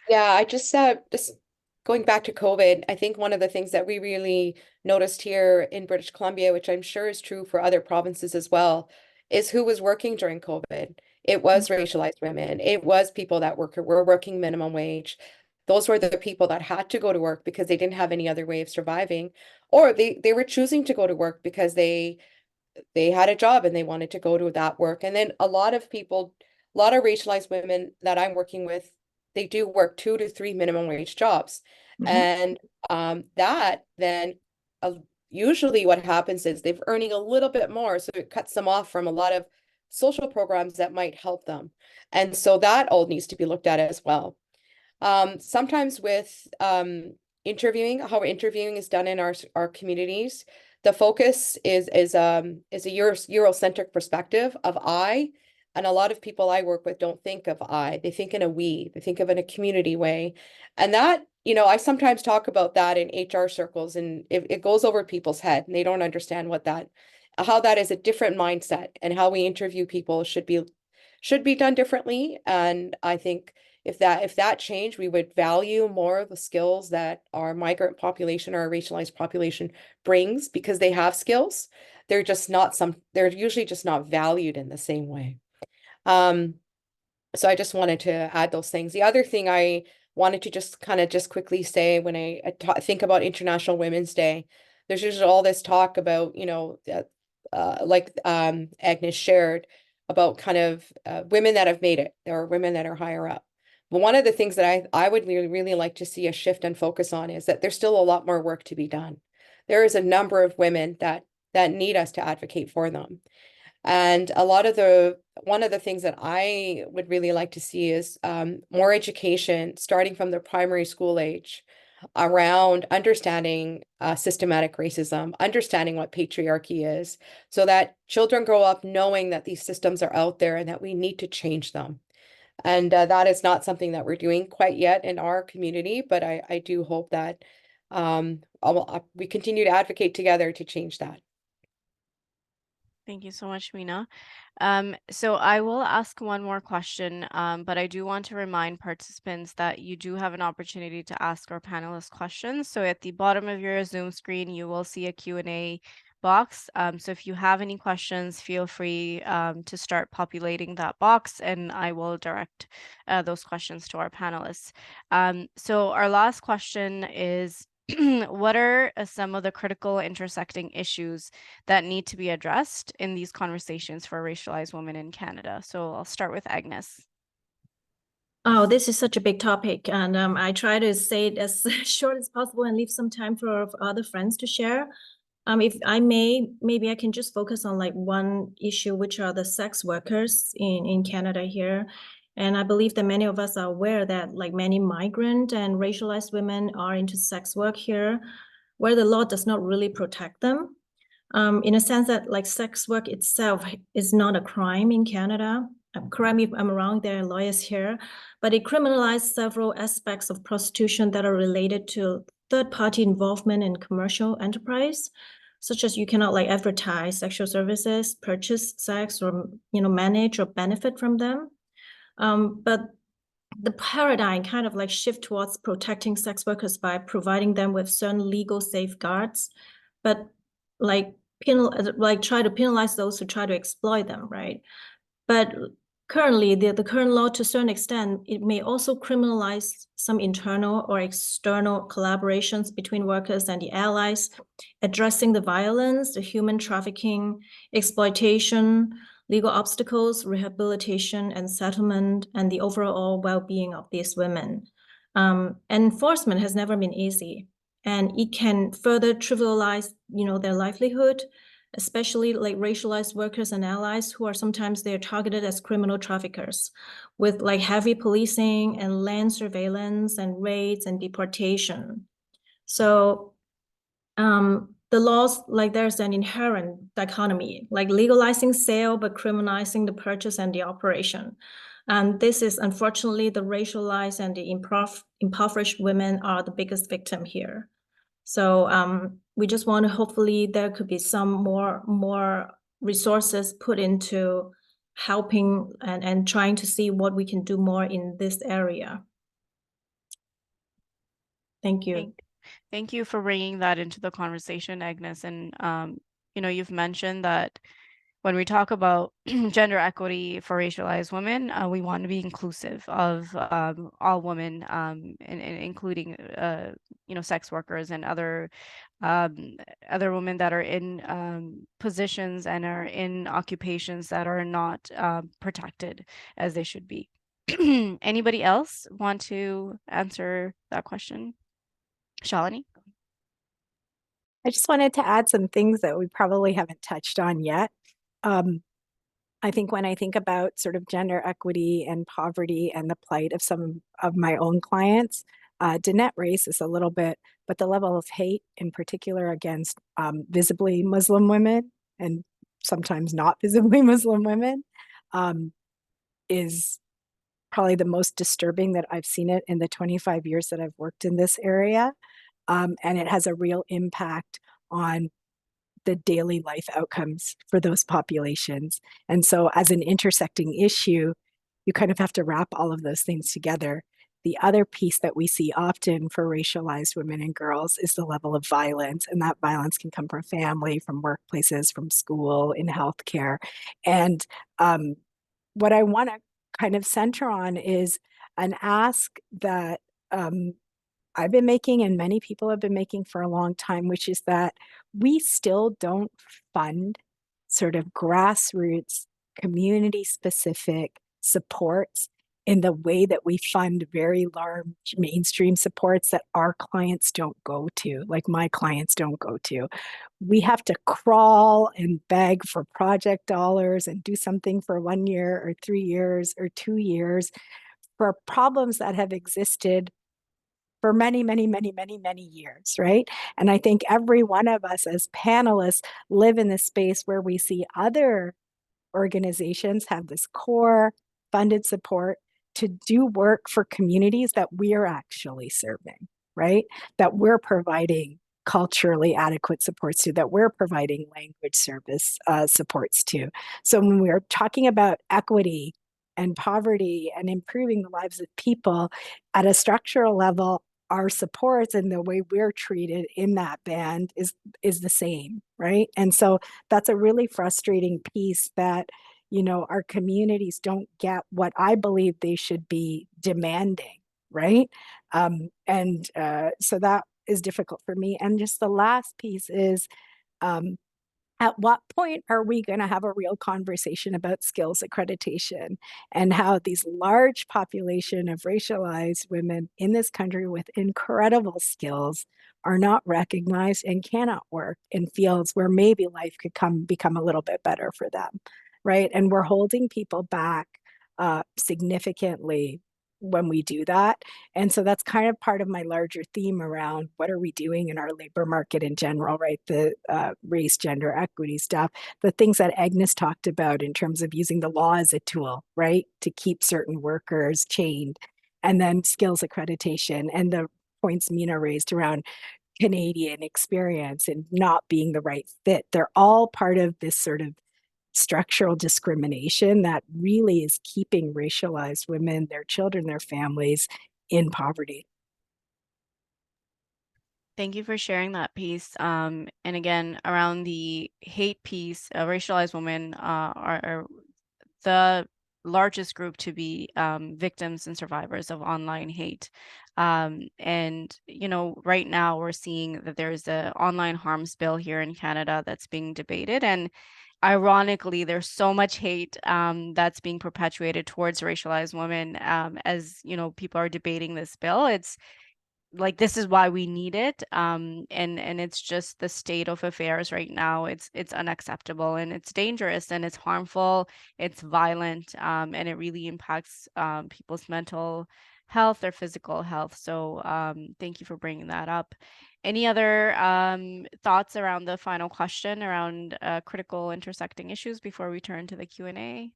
Yeah, I just going back to COVID, I think one of the things that we really noticed here in British Columbia, which I'm sure is true for other provinces as well, is who was working during COVID. It was racialized women. It was people that were working minimum wage. Those were the people that had to go to work because they didn't have any other way of surviving, or they were choosing to go to work because they had a job and they wanted to go to that work. And then a lot of racialized women that I'm working with, they do work 2 to 3 minimum wage jobs. And that then usually what happens is they're earning a little bit more, so it cuts them off from a lot of social programs that might help them. And so that all needs to be looked at as well. Sometimes with interviewing, how interviewing is done in our communities, the focus is a Eurocentric perspective of I. And a lot of people I work with don't think of I, they think in a we, they think of in a community way. And that, you know, I sometimes talk about that in HR circles, and it goes over people's head and they don't understand how that is a different mindset, and how we interview people should be done differently. And I think if that changed, we would value more of the skills that our migrant population or our racialized population brings, because they have skills. They're usually just not valued in the same way. So I just wanted to add those things. The other thing I wanted to just quickly say, when I think about International Women's Day, there's usually all this talk about, you know, like Agnes shared, about kind of women that have made it. There are women that are higher up. But one of the things that I would really, really like to see a shift and focus on is that there's still a lot more work to be done. There is a number of women that need us to advocate for them. And one of the things that I would really like to see is more education, starting from the primary school age, around understanding systematic racism, understanding what patriarchy is, so that children grow up knowing that these systems are out there and that we need to change them. And that is not something that we're doing quite yet in our community, but I do hope that we continue to advocate together to change that. Thank you so much, Meena. So I will ask one more question, but I do want to remind participants that you do have an opportunity to ask our panelists questions. So at the bottom of your Zoom screen, you will see a Q&A box. So if you have any questions, feel free to start populating that box, and I will direct those questions to our panelists. So our last question is, what are some of the critical intersecting issues that need to be addressed in these conversations for racialized women in Canada? So I'll start with Agnes. Oh, this is such a big topic, and I try to say it as short as possible and leave some time for other friends to share. If I may, maybe I can just focus on like one issue, which are the sex workers in Canada here. And I believe that many of us are aware that like many migrant and racialized women are into sex work here, where the law does not really protect them. In a sense that like sex work itself is not a crime in Canada. Correct me if I'm wrong, there are lawyers here, but it criminalizes several aspects of prostitution that are related to third-party involvement in commercial enterprise, such as you cannot like advertise sexual services, purchase sex, or manage or benefit from them. But the paradigm kind of like shift towards protecting sex workers by providing them with certain legal safeguards, but like try to penalize those who try to exploit them, right? But currently, the current law, to a certain extent, it may also criminalize some internal or external collaborations between workers and the allies, addressing the violence, the human trafficking, exploitation, legal obstacles, rehabilitation and settlement, and the overall well-being of these women. Enforcement has never been easy, and it can further trivialize, their livelihood, especially like racialized workers and allies who are sometimes they're targeted as criminal traffickers with like heavy policing and land surveillance and raids and deportation. So the laws, like there's an inherent dichotomy, like legalizing sale, but criminalizing the purchase and the operation. And this is unfortunately the racialized and the impoverished women are the biggest victim here. So we just want to hopefully there could be some more resources put into helping and trying to see what we can do more in this area. Thank you. Thank you for bringing that into the conversation, Agnes. And, you've mentioned that when we talk about gender equity for racialized women, we want to be inclusive of all women, including, sex workers and other women that are in positions and are in occupations that are not protected as they should be. Anybody else want to answer that question? Shalini? I just wanted to add some things that we probably haven't touched on yet. I think when I think about sort of gender equity and poverty and the plight of some of my own clients, Danette race is a little bit, but the level of hate in particular against visibly Muslim women and sometimes not visibly Muslim women is probably the most disturbing that I've seen it in the 25 years that I've worked in this area. And it has a real impact on the daily life outcomes for those populations. And so as an intersecting issue, you kind of have to wrap all of those things together. The other piece that we see often for racialized women and girls is the level of violence, and that violence can come from family, from workplaces, from school, in healthcare. And what I want to kind of center on is an ask that I've been making and many people have been making for a long time, which is that we still don't fund sort of grassroots, community-specific supports in the way that we fund very large mainstream supports that our clients don't go to, like my clients don't go to. We have to crawl and beg for project dollars and do something for 1 year or 3 years or 2 years for problems that have existed for many, many, many, many, many years, right? And I think every one of us as panelists live in this space where we see other organizations have this core funded support to do work for communities that we're actually serving, right? That we're providing culturally adequate supports to, that we're providing language service supports to. So when we're talking about equity and poverty and improving the lives of people at a structural level, our supports and the way we're treated in that band is the same, right? And so that's a really frustrating piece, that, you know, our communities don't get what I believe they should be demanding, right? So that is difficult for me. And just the last piece is, at what point are we going to have a real conversation about skills accreditation, and how these large population of racialized women in this country with incredible skills are not recognized and cannot work in fields where maybe life could become a little bit better for them, right? And we're holding people back significantly when we do that. And so that's kind of part of my larger theme around what are we doing in our labor market in general, right? The race, gender, equity stuff, the things that Agnes talked about in terms of using the law as a tool, right? To keep certain workers chained, and then skills accreditation, and the points Meena raised around Canadian experience and not being the right fit. They're all part of this sort of structural discrimination that really is keeping racialized women, their children, their families in poverty. Thank you for sharing that piece. And again, around the hate piece, racialized women are the largest group to be victims and survivors of online hate. And, you know, right now we're seeing that there's an online harms bill here in Canada that's being debated. And ironically, there's so much hate that's being perpetuated towards racialized women as, you know, people are debating this bill. It's like, this is why we need it. And it's just the state of affairs right now. It's unacceptable, and it's dangerous, and it's harmful, it's violent, and it really impacts people's mental health or physical health. So thank you for bringing that up. Any other thoughts around the final question around critical intersecting issues before we turn to the Q&A?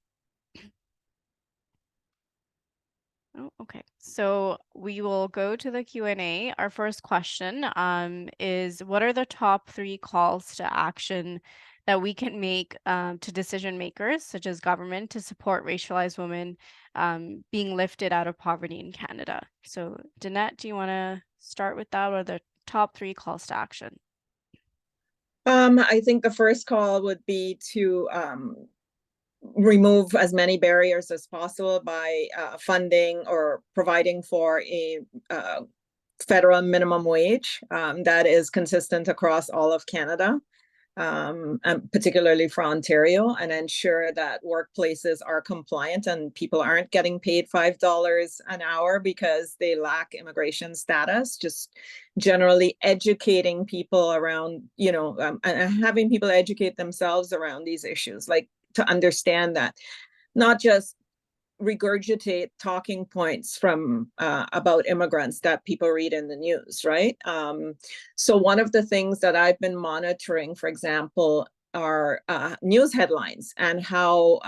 Oh, okay. So we will go to the Q&A. Our first question is, what are the top 3 calls to action that we can make to decision makers, such as government, to support racialized women being lifted out of poverty in Canada? So Danette, do you want to start with that? What are the top 3 calls to action? I think the first call would be to remove as many barriers as possible by funding or providing for a federal minimum wage that is consistent across all of Canada, and particularly for Ontario, and ensure that workplaces are compliant and people aren't getting paid $5 an hour because they lack immigration status. Just generally educating people around, you know, and having people educate themselves around these issues, like to understand that, not just regurgitate talking points from about immigrants that people read in the news, right? So one of the things that I've been monitoring, for example, are news headlines and how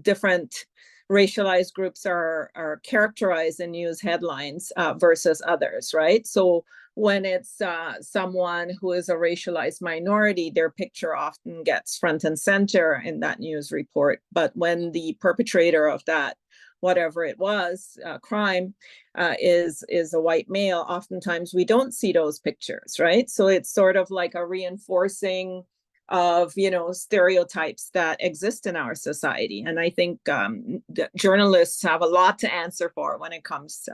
different racialized groups are characterized in news headlines versus others, right? So when it's someone who is a racialized minority, their picture often gets front and center in that news report. But when the perpetrator of that, whatever it was, crime, is a white male, oftentimes we don't see those pictures, right? So it's sort of like a reinforcing of, you know, stereotypes that exist in our society. And I think journalists have a lot to answer for when it comes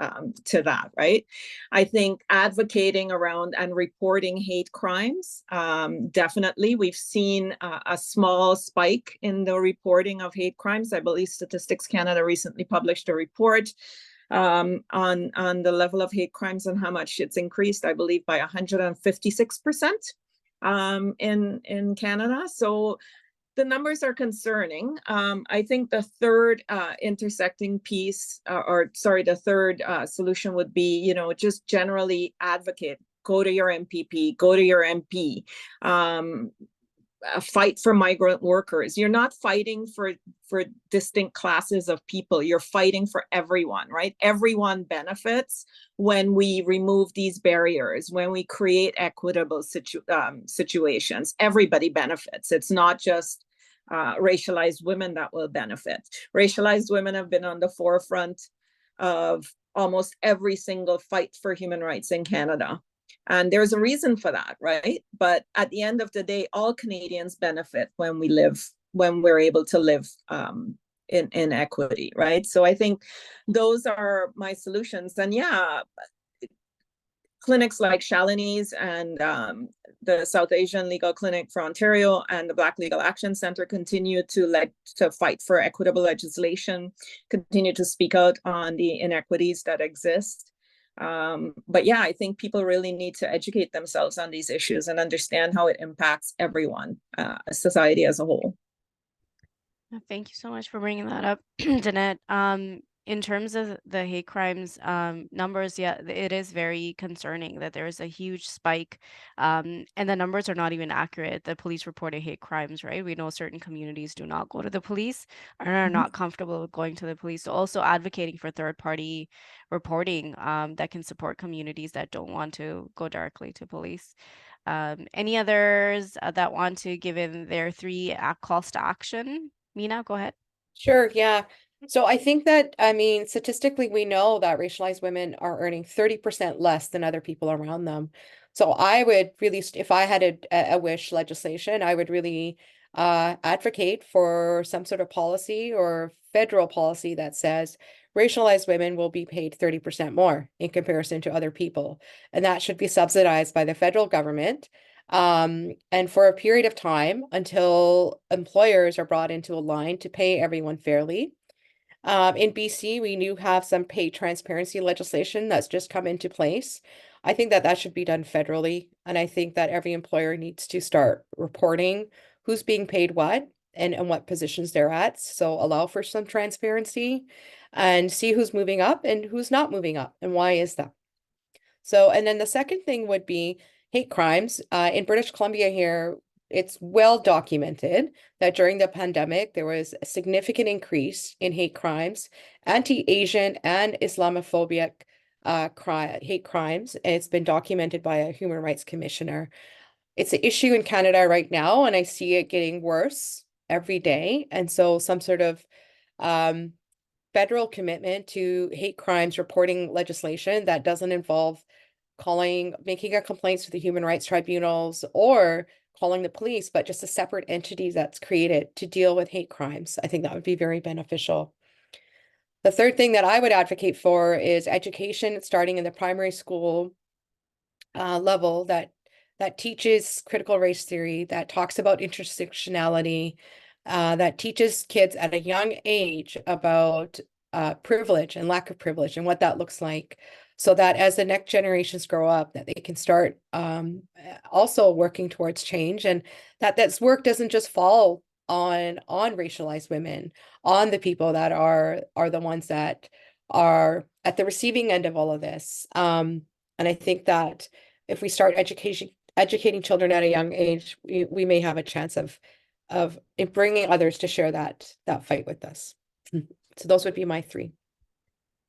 to that, right? I think advocating around and reporting hate crimes, definitely. We've seen a small spike in the reporting of hate crimes. I believe Statistics Canada recently published a report on the level of hate crimes and how much it's increased, I believe, by 156%. In Canada. So the numbers are concerning. I think the third intersecting piece, the third solution would be, you know, just generally advocate, go to your MPP, go to your MP, fight for migrant workers. You're not fighting for distinct classes of people. You're fighting for everyone, right? Everyone benefits when we remove these barriers, when we create equitable situations. Everybody benefits. It's not just racialized women that will benefit. Racialized women have been on the forefront of almost every single fight for human rights in Canada. And there's a reason for that, right? But at the end of the day, all Canadians benefit when we're able to live in equity, right? So I think those are my solutions. And yeah, clinics like Shalini's and the South Asian Legal Clinic for Ontario and the Black Legal Action Centre continue to fight for equitable legislation, continue to speak out on the inequities that exist. But yeah, I think people really need to educate themselves on these issues and understand how it impacts everyone, society as a whole. Thank you so much for bringing that up, Danette. In terms of the hate crimes numbers, yeah, it is very concerning that there is a huge spike, and the numbers are not even accurate. The police reported hate crimes, right? We know certain communities do not go to the police or are not comfortable with going to the police. So also advocating for third-party reporting that can support communities that don't want to go directly to police. Any others that want to give in their 3 calls to action? Meena, go ahead. Sure, yeah. So I think that, I mean, statistically, we know that racialized women are earning 30% less than other people around them. So I would really, if I had a wish legislation, I would really advocate for some sort of policy or federal policy that says racialized women will be paid 30% more in comparison to other people. And that should be subsidized by the federal government. And for a period of time until employers are brought into a line to pay everyone fairly. In BC, we do have some pay transparency legislation that's just come into place. I think that should be done federally. And I think that every employer needs to start reporting who's being paid what and what positions they're at. So allow for some transparency and see who's moving up and who's not moving up and why is that. So, and then the second thing would be hate crimes. In British Columbia here, it's well documented that during the pandemic, there was a significant increase in hate crimes, anti-Asian and Islamophobic hate crimes. And it's been documented by a human rights commissioner. It's an issue in Canada right now, and I see it getting worse every day. And so some sort of federal commitment to hate crimes reporting legislation that doesn't involve making a complaint to the human rights tribunals or calling the police, but just a separate entity that's created to deal with hate crimes. I think that would be very beneficial. The third thing that I would advocate for is education starting in the primary school level that teaches critical race theory, that talks about intersectionality, that teaches kids at a young age about privilege and lack of privilege and what that looks like, so that as the next generations grow up, that they can start also working towards change, and that this work doesn't just fall on racialized women, on the people that are the ones that are at the receiving end of all of this. And I think that if we start educating children at a young age, we may have a chance of bringing others to share that fight with us. So those would be my 3.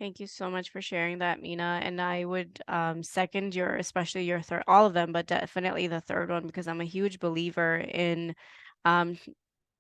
Thank you so much for sharing that, Meena. And I would second especially your third, all of them, but definitely the third one, because I'm a huge believer in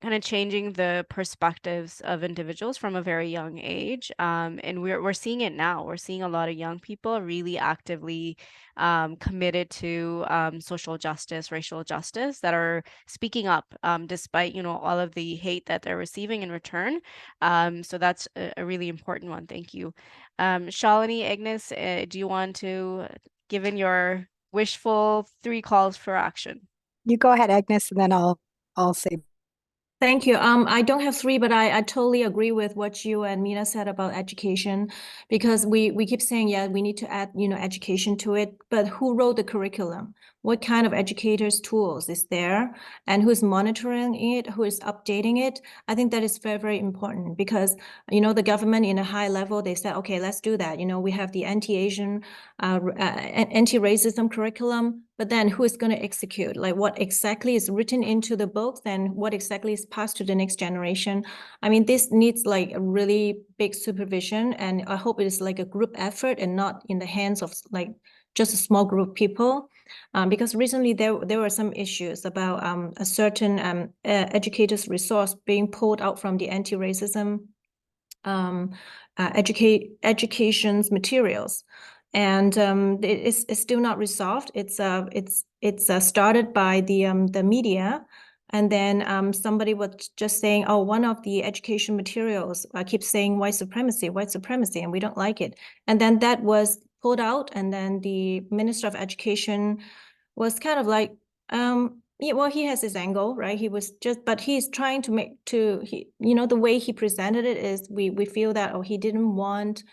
kind of changing the perspectives of individuals from a very young age. And we're seeing it now. We're seeing a lot of young people really actively committed to social justice, racial justice, that are speaking up despite, all of the hate that they're receiving in return. So that's a really important one. Thank you. Shalini, Agnes, do you want to give in your wishful 3 calls for action? You go ahead, Agnes, and then I'll say. Thank you. I don't have 3, but I totally agree with what you and Meena said about education, because we keep saying, yeah, we need to add, education to it, but who wrote the curriculum? What kind of educators' tools is there, and who's monitoring it, who is updating it? I think that is very, very important, because, the government in a high level, they said, okay, let's do that. We have the anti-Asian, anti-racism curriculum, but then who is going to execute? Like what exactly is written into the book, then what exactly is passed to the next generation? I mean, this needs like a really big supervision, and I hope it is like a group effort and not in the hands of like just a small group of people. Because recently there were some issues about a certain educators resource being pulled out from the anti-racism education's materials, and it's still not resolved. It's started by the media, and then somebody was just saying, oh, one of the education materials keeps saying white supremacy, and we don't like it. And then that was pulled out, and then the Minister of Education was kind of like, yeah, well, he has his angle, right? He was just, but he's trying to the way he presented it is we feel that, oh, he didn't want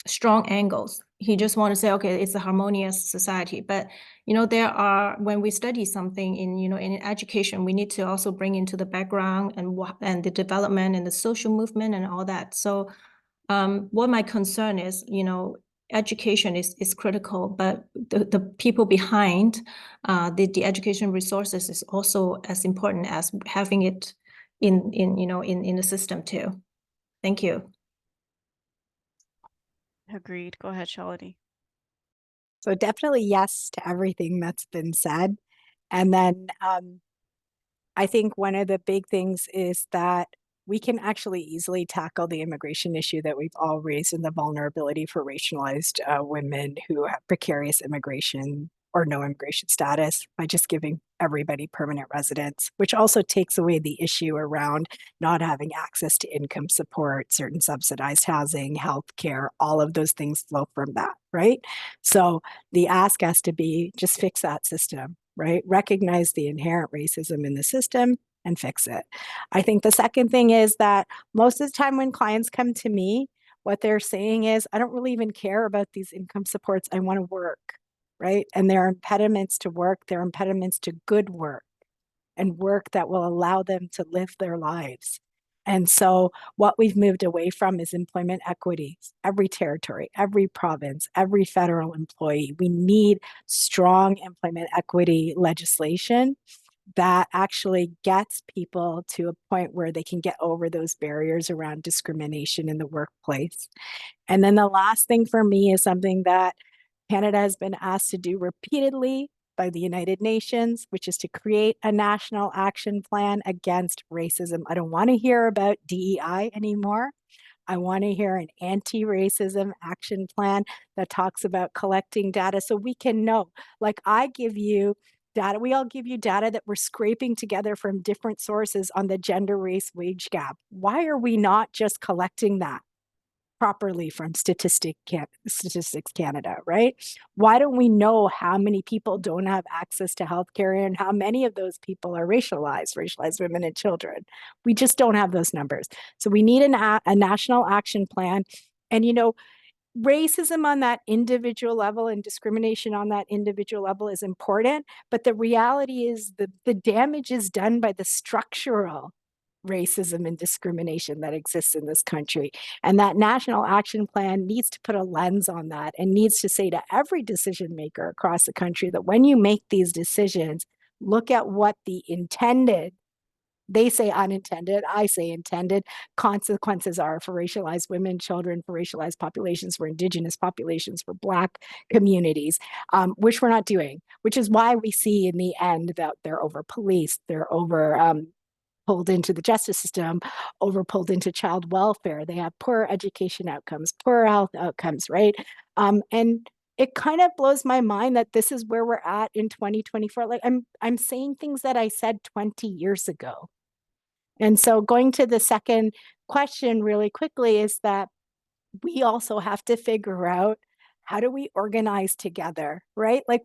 strong angles. He just want to say, okay, it's a harmonious society. But, when we study something in education, we need to also bring into the background and the development and the social movement and all that. So what my concern is, education is critical, but the people behind the education resources is also as important as having it in the system too. Thank you. Agreed. Go ahead, Shalini. So definitely yes to everything that's been said. And then I think one of the big things is that we can actually easily tackle the immigration issue that we've all raised and the vulnerability for racialized women who have precarious immigration or no immigration status by just giving everybody permanent residence, which also takes away the issue around not having access to income support, certain subsidized housing, healthcare, all of those things flow from that, right? So the ask has to be just fix that system, right? Recognize the inherent racism in the system and fix it. I think the second thing is that most of the time when clients come to me, what they're saying is, I don't really even care about these income supports. I want to work, right? And there are impediments to work. There are impediments to good work and work that will allow them to live their lives. And so what we've moved away from is employment equities. Every territory, every province, every federal employee, we need strong employment equity legislation that actually gets people to a point where they can get over those barriers around discrimination in the workplace. And then the last thing for me is something that Canada has been asked to do repeatedly by the United Nations, which is to create a national action plan against racism. I don't want to hear about DEI anymore. I want to hear an anti-racism action plan that talks about collecting data so we can know. Like I give you data, we all give you data that we're scraping together from different sources on the gender race wage gap. Why are we not just collecting that properly from Statistics Canada, right? Why don't we know how many people don't have access to healthcare and how many of those people are racialized women and children? We just don't have those numbers. So we need a national action plan. And, racism on that individual level and discrimination on that individual level is important, but the reality is the damage is done by the structural racism and discrimination that exists in this country. And that national action plan needs to put a lens on that and needs to say to every decision maker across the country that when you make these decisions, look at what the intended, they say unintended, I say intended, consequences are for racialized women, children, for racialized populations, for Indigenous populations, for Black communities, which we're not doing, which is why we see in the end that they're over-policed, they're pulled into the justice system, over-pulled into child welfare. They have poor education outcomes, poor health outcomes, right? And it kind of blows my mind that this is where we're at in 2024. Like I'm saying things that I said 20 years ago. And so going to the second question really quickly is that we also have to figure out how do we organize together, right? Like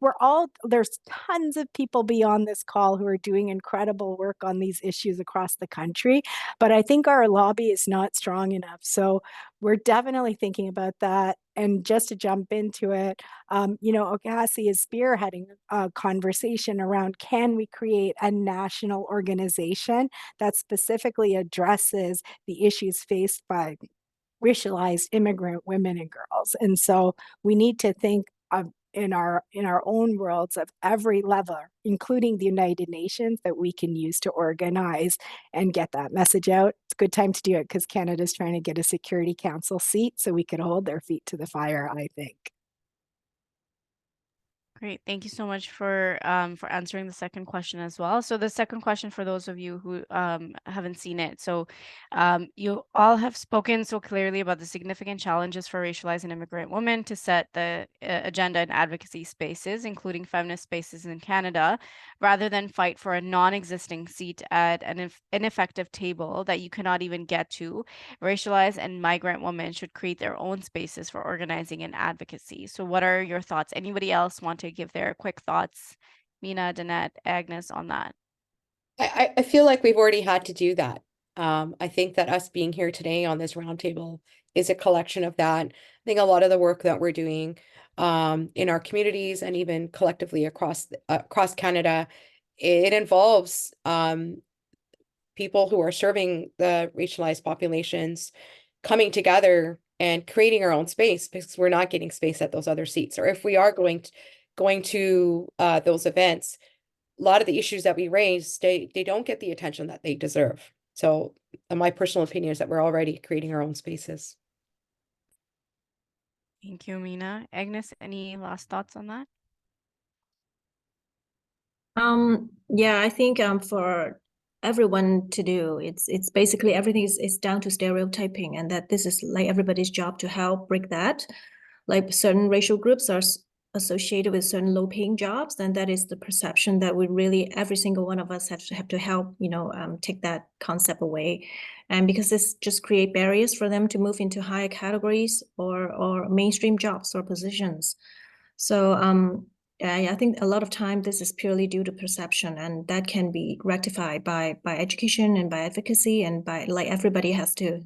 there's tons of people beyond this call who are doing incredible work on these issues across the country, but I think our lobby is not strong enough. So we're definitely thinking about that. And just to jump into it, Ogasi is spearheading a conversation around, can we create a national organization that specifically addresses the issues faced by racialized immigrant women and girls? And so we need to think of in our own worlds of every level, including the United Nations, that we can use to organize and get that message out. It's a good time to do it because Canada's trying to get a Security Council seat so we can hold their feet to the fire, I think. Great. Thank you so much for answering the second question as well. So the second question, for those of you who haven't seen it, so you all have spoken so clearly about the significant challenges for racialized and immigrant women to set the agenda in advocacy spaces, including feminist spaces in Canada, rather than fight for a non-existing seat at an ineffective table that you cannot even get to. Racialized and migrant women should create their own spaces for organizing and advocacy. So what are your thoughts? Anybody else want to give their quick thoughts? Meena, Danette, Agnes, on that. I feel like we've already had to do that. I think that us being here today on this roundtable is a collection of that. I think a lot of the work that we're doing in our communities and even collectively across Canada, it involves people who are serving the racialized populations coming together and creating our own space, because we're not getting space at those other seats. Or if we are going to those events, a lot of the issues that we raise, they don't get the attention that they deserve. So my personal opinion is that we're already creating our own spaces. Thank you, Meena. Agnes, any last thoughts on that? Yeah, I think for everyone to do, it's basically everything is down to stereotyping, and that this is like everybody's job to help break that. Like certain racial groups are associated with certain low-paying jobs, and that is the perception that we really, every single one of us have to help, take that concept away. And because this just create barriers for them to move into higher categories or mainstream jobs or positions. So I think a lot of time this is purely due to perception, and that can be rectified by education and by advocacy, and by like everybody has to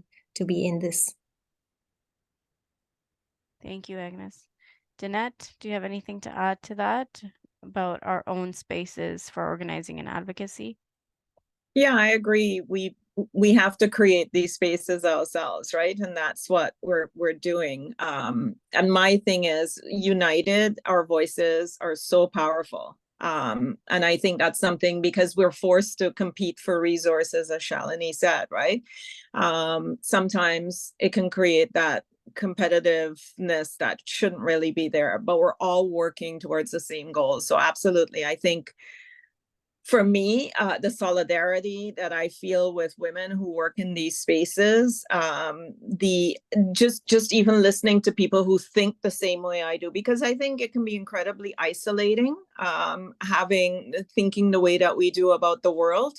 be in this. Thank you, Agnes. Danette, do you have anything to add to that about our own spaces for organizing and advocacy? Yeah, I agree. We have to create these spaces ourselves, right? And that's what we're doing. And my thing is, united, our voices are so powerful. And I think that's something, because we're forced to compete for resources, as Shalini said, right? Sometimes it can create that competitiveness that shouldn't really be there, but we're all working towards the same goal. So absolutely, I think for me, the solidarity that I feel with women who work in these spaces, the just even listening to people who think the same way I do, because I think it can be incredibly isolating, thinking the way that we do about the world,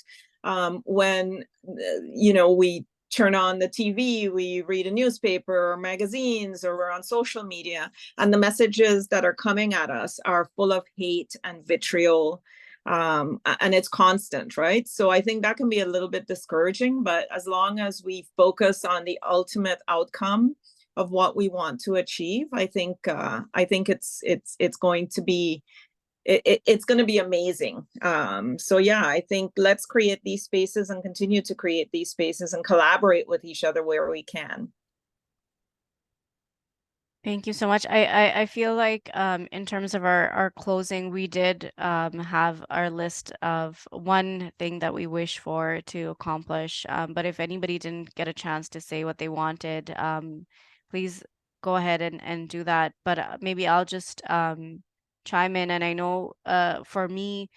when we turn on the TV, we read a newspaper or magazines, or we're on social media, and the messages that are coming at us are full of hate and vitriol. And it's constant, right? So I think that can be a little bit discouraging, but as long as we focus on the ultimate outcome of what we want to achieve, I think it's going to be it's going to be amazing. So yeah, I think let's create these spaces and continue to create these spaces and collaborate with each other where we can. Thank you so much. I feel like in terms of our closing, we did have our list of one thing that we wish for to accomplish. But if anybody didn't get a chance to say what they wanted, please go ahead and do that. But maybe I'll just chime in. And I know for me,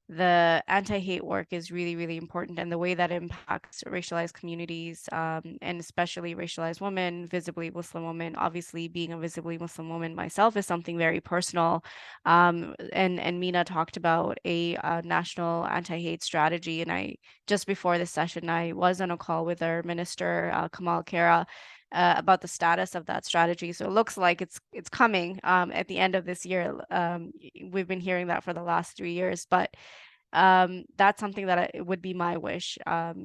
the anti-hate work is really, really important, and the way that impacts racialized communities, and especially racialized women, visibly Muslim women. Obviously, being a visibly Muslim woman myself is something very personal. And Meena talked about a national anti-hate strategy, and I just before this session, I was on a call with our minister, Kamal Kara, about the status of that strategy. So it looks like it's coming at the end of this year. We've been hearing that for the last 3 years, but that's something that it would be my wish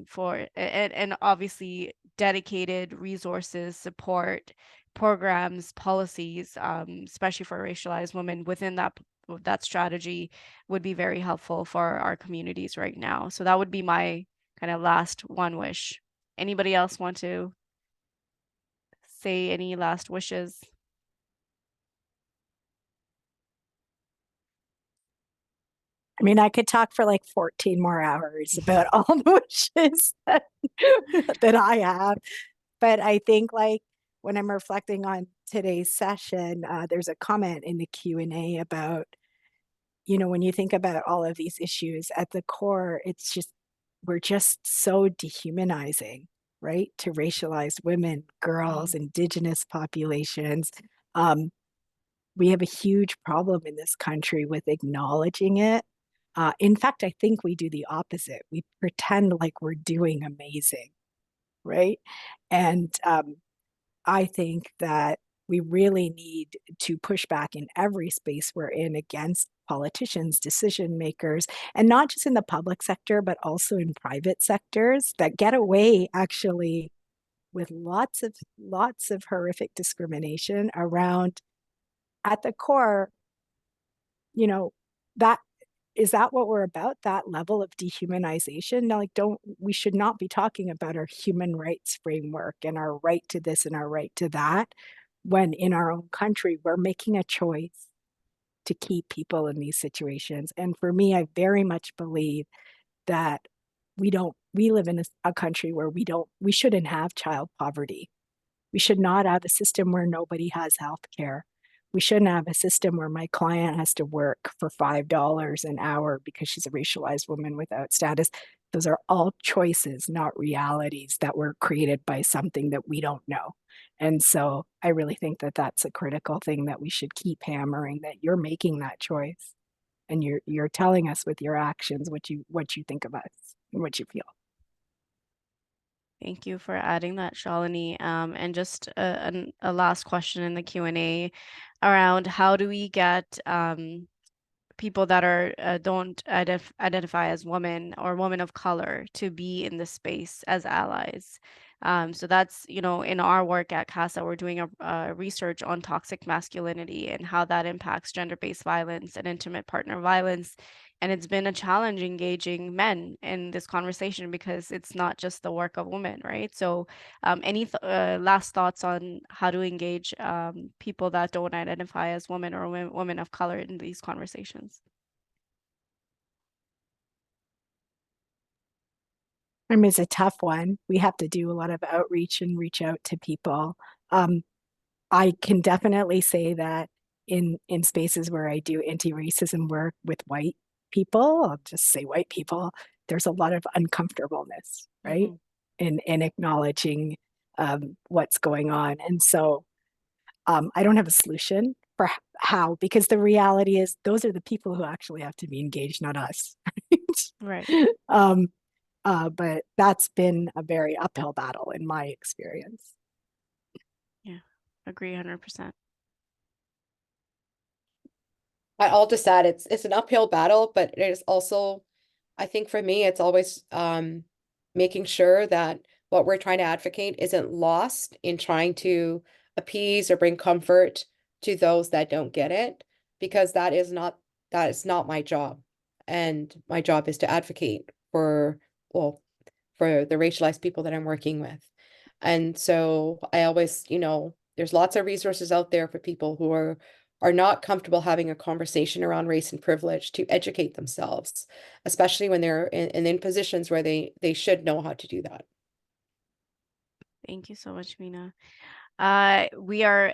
for, and obviously dedicated resources, support, programs, policies, especially for racialized women within that strategy would be very helpful for our communities right now. So that would be my kind of last one wish. Anybody else want to say any last wishes? I mean, I could talk for like 14 more hours about all the wishes that I have. But I think like when I'm reflecting on today's session, there's a comment in the Q&A about, you know, when you think about all of these issues at the core, it's just, we're just so dehumanizing, right? To racialized women, girls, Indigenous populations. We have a huge problem in this country with acknowledging it. In fact, I think we do the opposite. We pretend like we're doing amazing, right? And I think that we really need to push back in every space we're in against politicians, decision makers, and not just in the public sector, but also in private sectors that get away actually with lots of horrific discrimination around, at the core, you know, that is that what we're about, that level of dehumanization? Now, like, we should not be talking about our human rights framework and our right to this and our right to that, when in our own country, we're making a choice to keep people in these situations. And for me, I very much believe that we live in a country where we shouldn't have child poverty. We should not have a system where nobody has health care. We shouldn't have a system where my client has to work for $5 an hour because she's a racialized woman without status. Those are all choices, not realities that were created by something that we don't know. And so I really think that that's a critical thing that we should keep hammering, that you're making that choice and you're telling us with your actions what you think of us and what you feel. Thank you for adding that, Shalini. And just a last question in the Q&A around how do we get people that are don't identify as women or women of color to be in the space as allies. So that's, you know, in our work at CASA, we're doing a research on toxic masculinity and how that impacts gender-based violence and intimate partner violence. And it's been a challenge engaging men in this conversation because it's not just the work of women, right? So any last thoughts on how to engage people that don't identify as women or women of color in these conversations? I mean, it's a tough one. We have to do a lot of outreach and reach out to people. I can definitely say that in spaces where I do anti-racism work with white people, I'll just say white people, there's a lot of uncomfortableness, right? In acknowledging what's going on. And so I don't have a solution for how, because the reality is those are the people who actually have to be engaged, not us. Right. But that's been a very uphill battle in my experience. Yeah, agree 100%. I'll just add it's an uphill battle, but it is also, I think for me, it's always making sure that what we're trying to advocate isn't lost in trying to appease or bring comfort to those that don't get it, because that is not my job. And my job is to advocate for the racialized people that I'm working with. And so I always, there's lots of resources out there for people who are not comfortable having a conversation around race and privilege to educate themselves, especially when they're in positions where they should know how to do that. Thank you so much, Meena. We are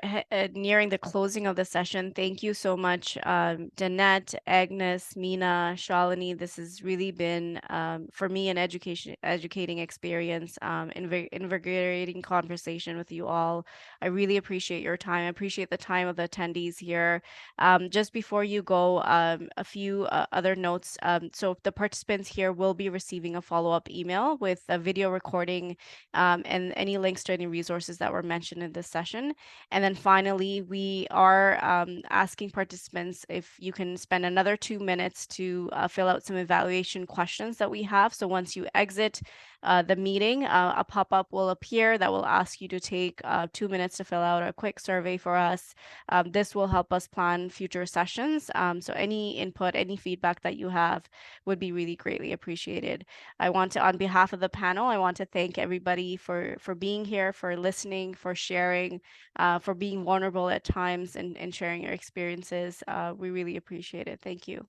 nearing the closing of the session. Thank you so much, Danette, Agnes, Meena, Shalini. This has really been, for me, an educating experience, invigorating conversation with you all. I really appreciate your time. I appreciate the time of the attendees here. Just before you go, a few other notes. So the participants here will be receiving a follow-up email with a video recording and any links to any resources that were mentioned in this session. And then finally, we are asking participants if you can spend another 2 minutes to fill out some evaluation questions that we have. So once you exit the meeting, a pop-up will appear that will ask you to take 2 minutes to fill out a quick survey for us. This will help us plan future sessions. So any input, any feedback that you have would be really greatly appreciated. I want to, on behalf of the panel, I want to thank everybody for being here, for listening, for sharing, for being vulnerable at times and sharing your experiences. We really appreciate it. Thank you.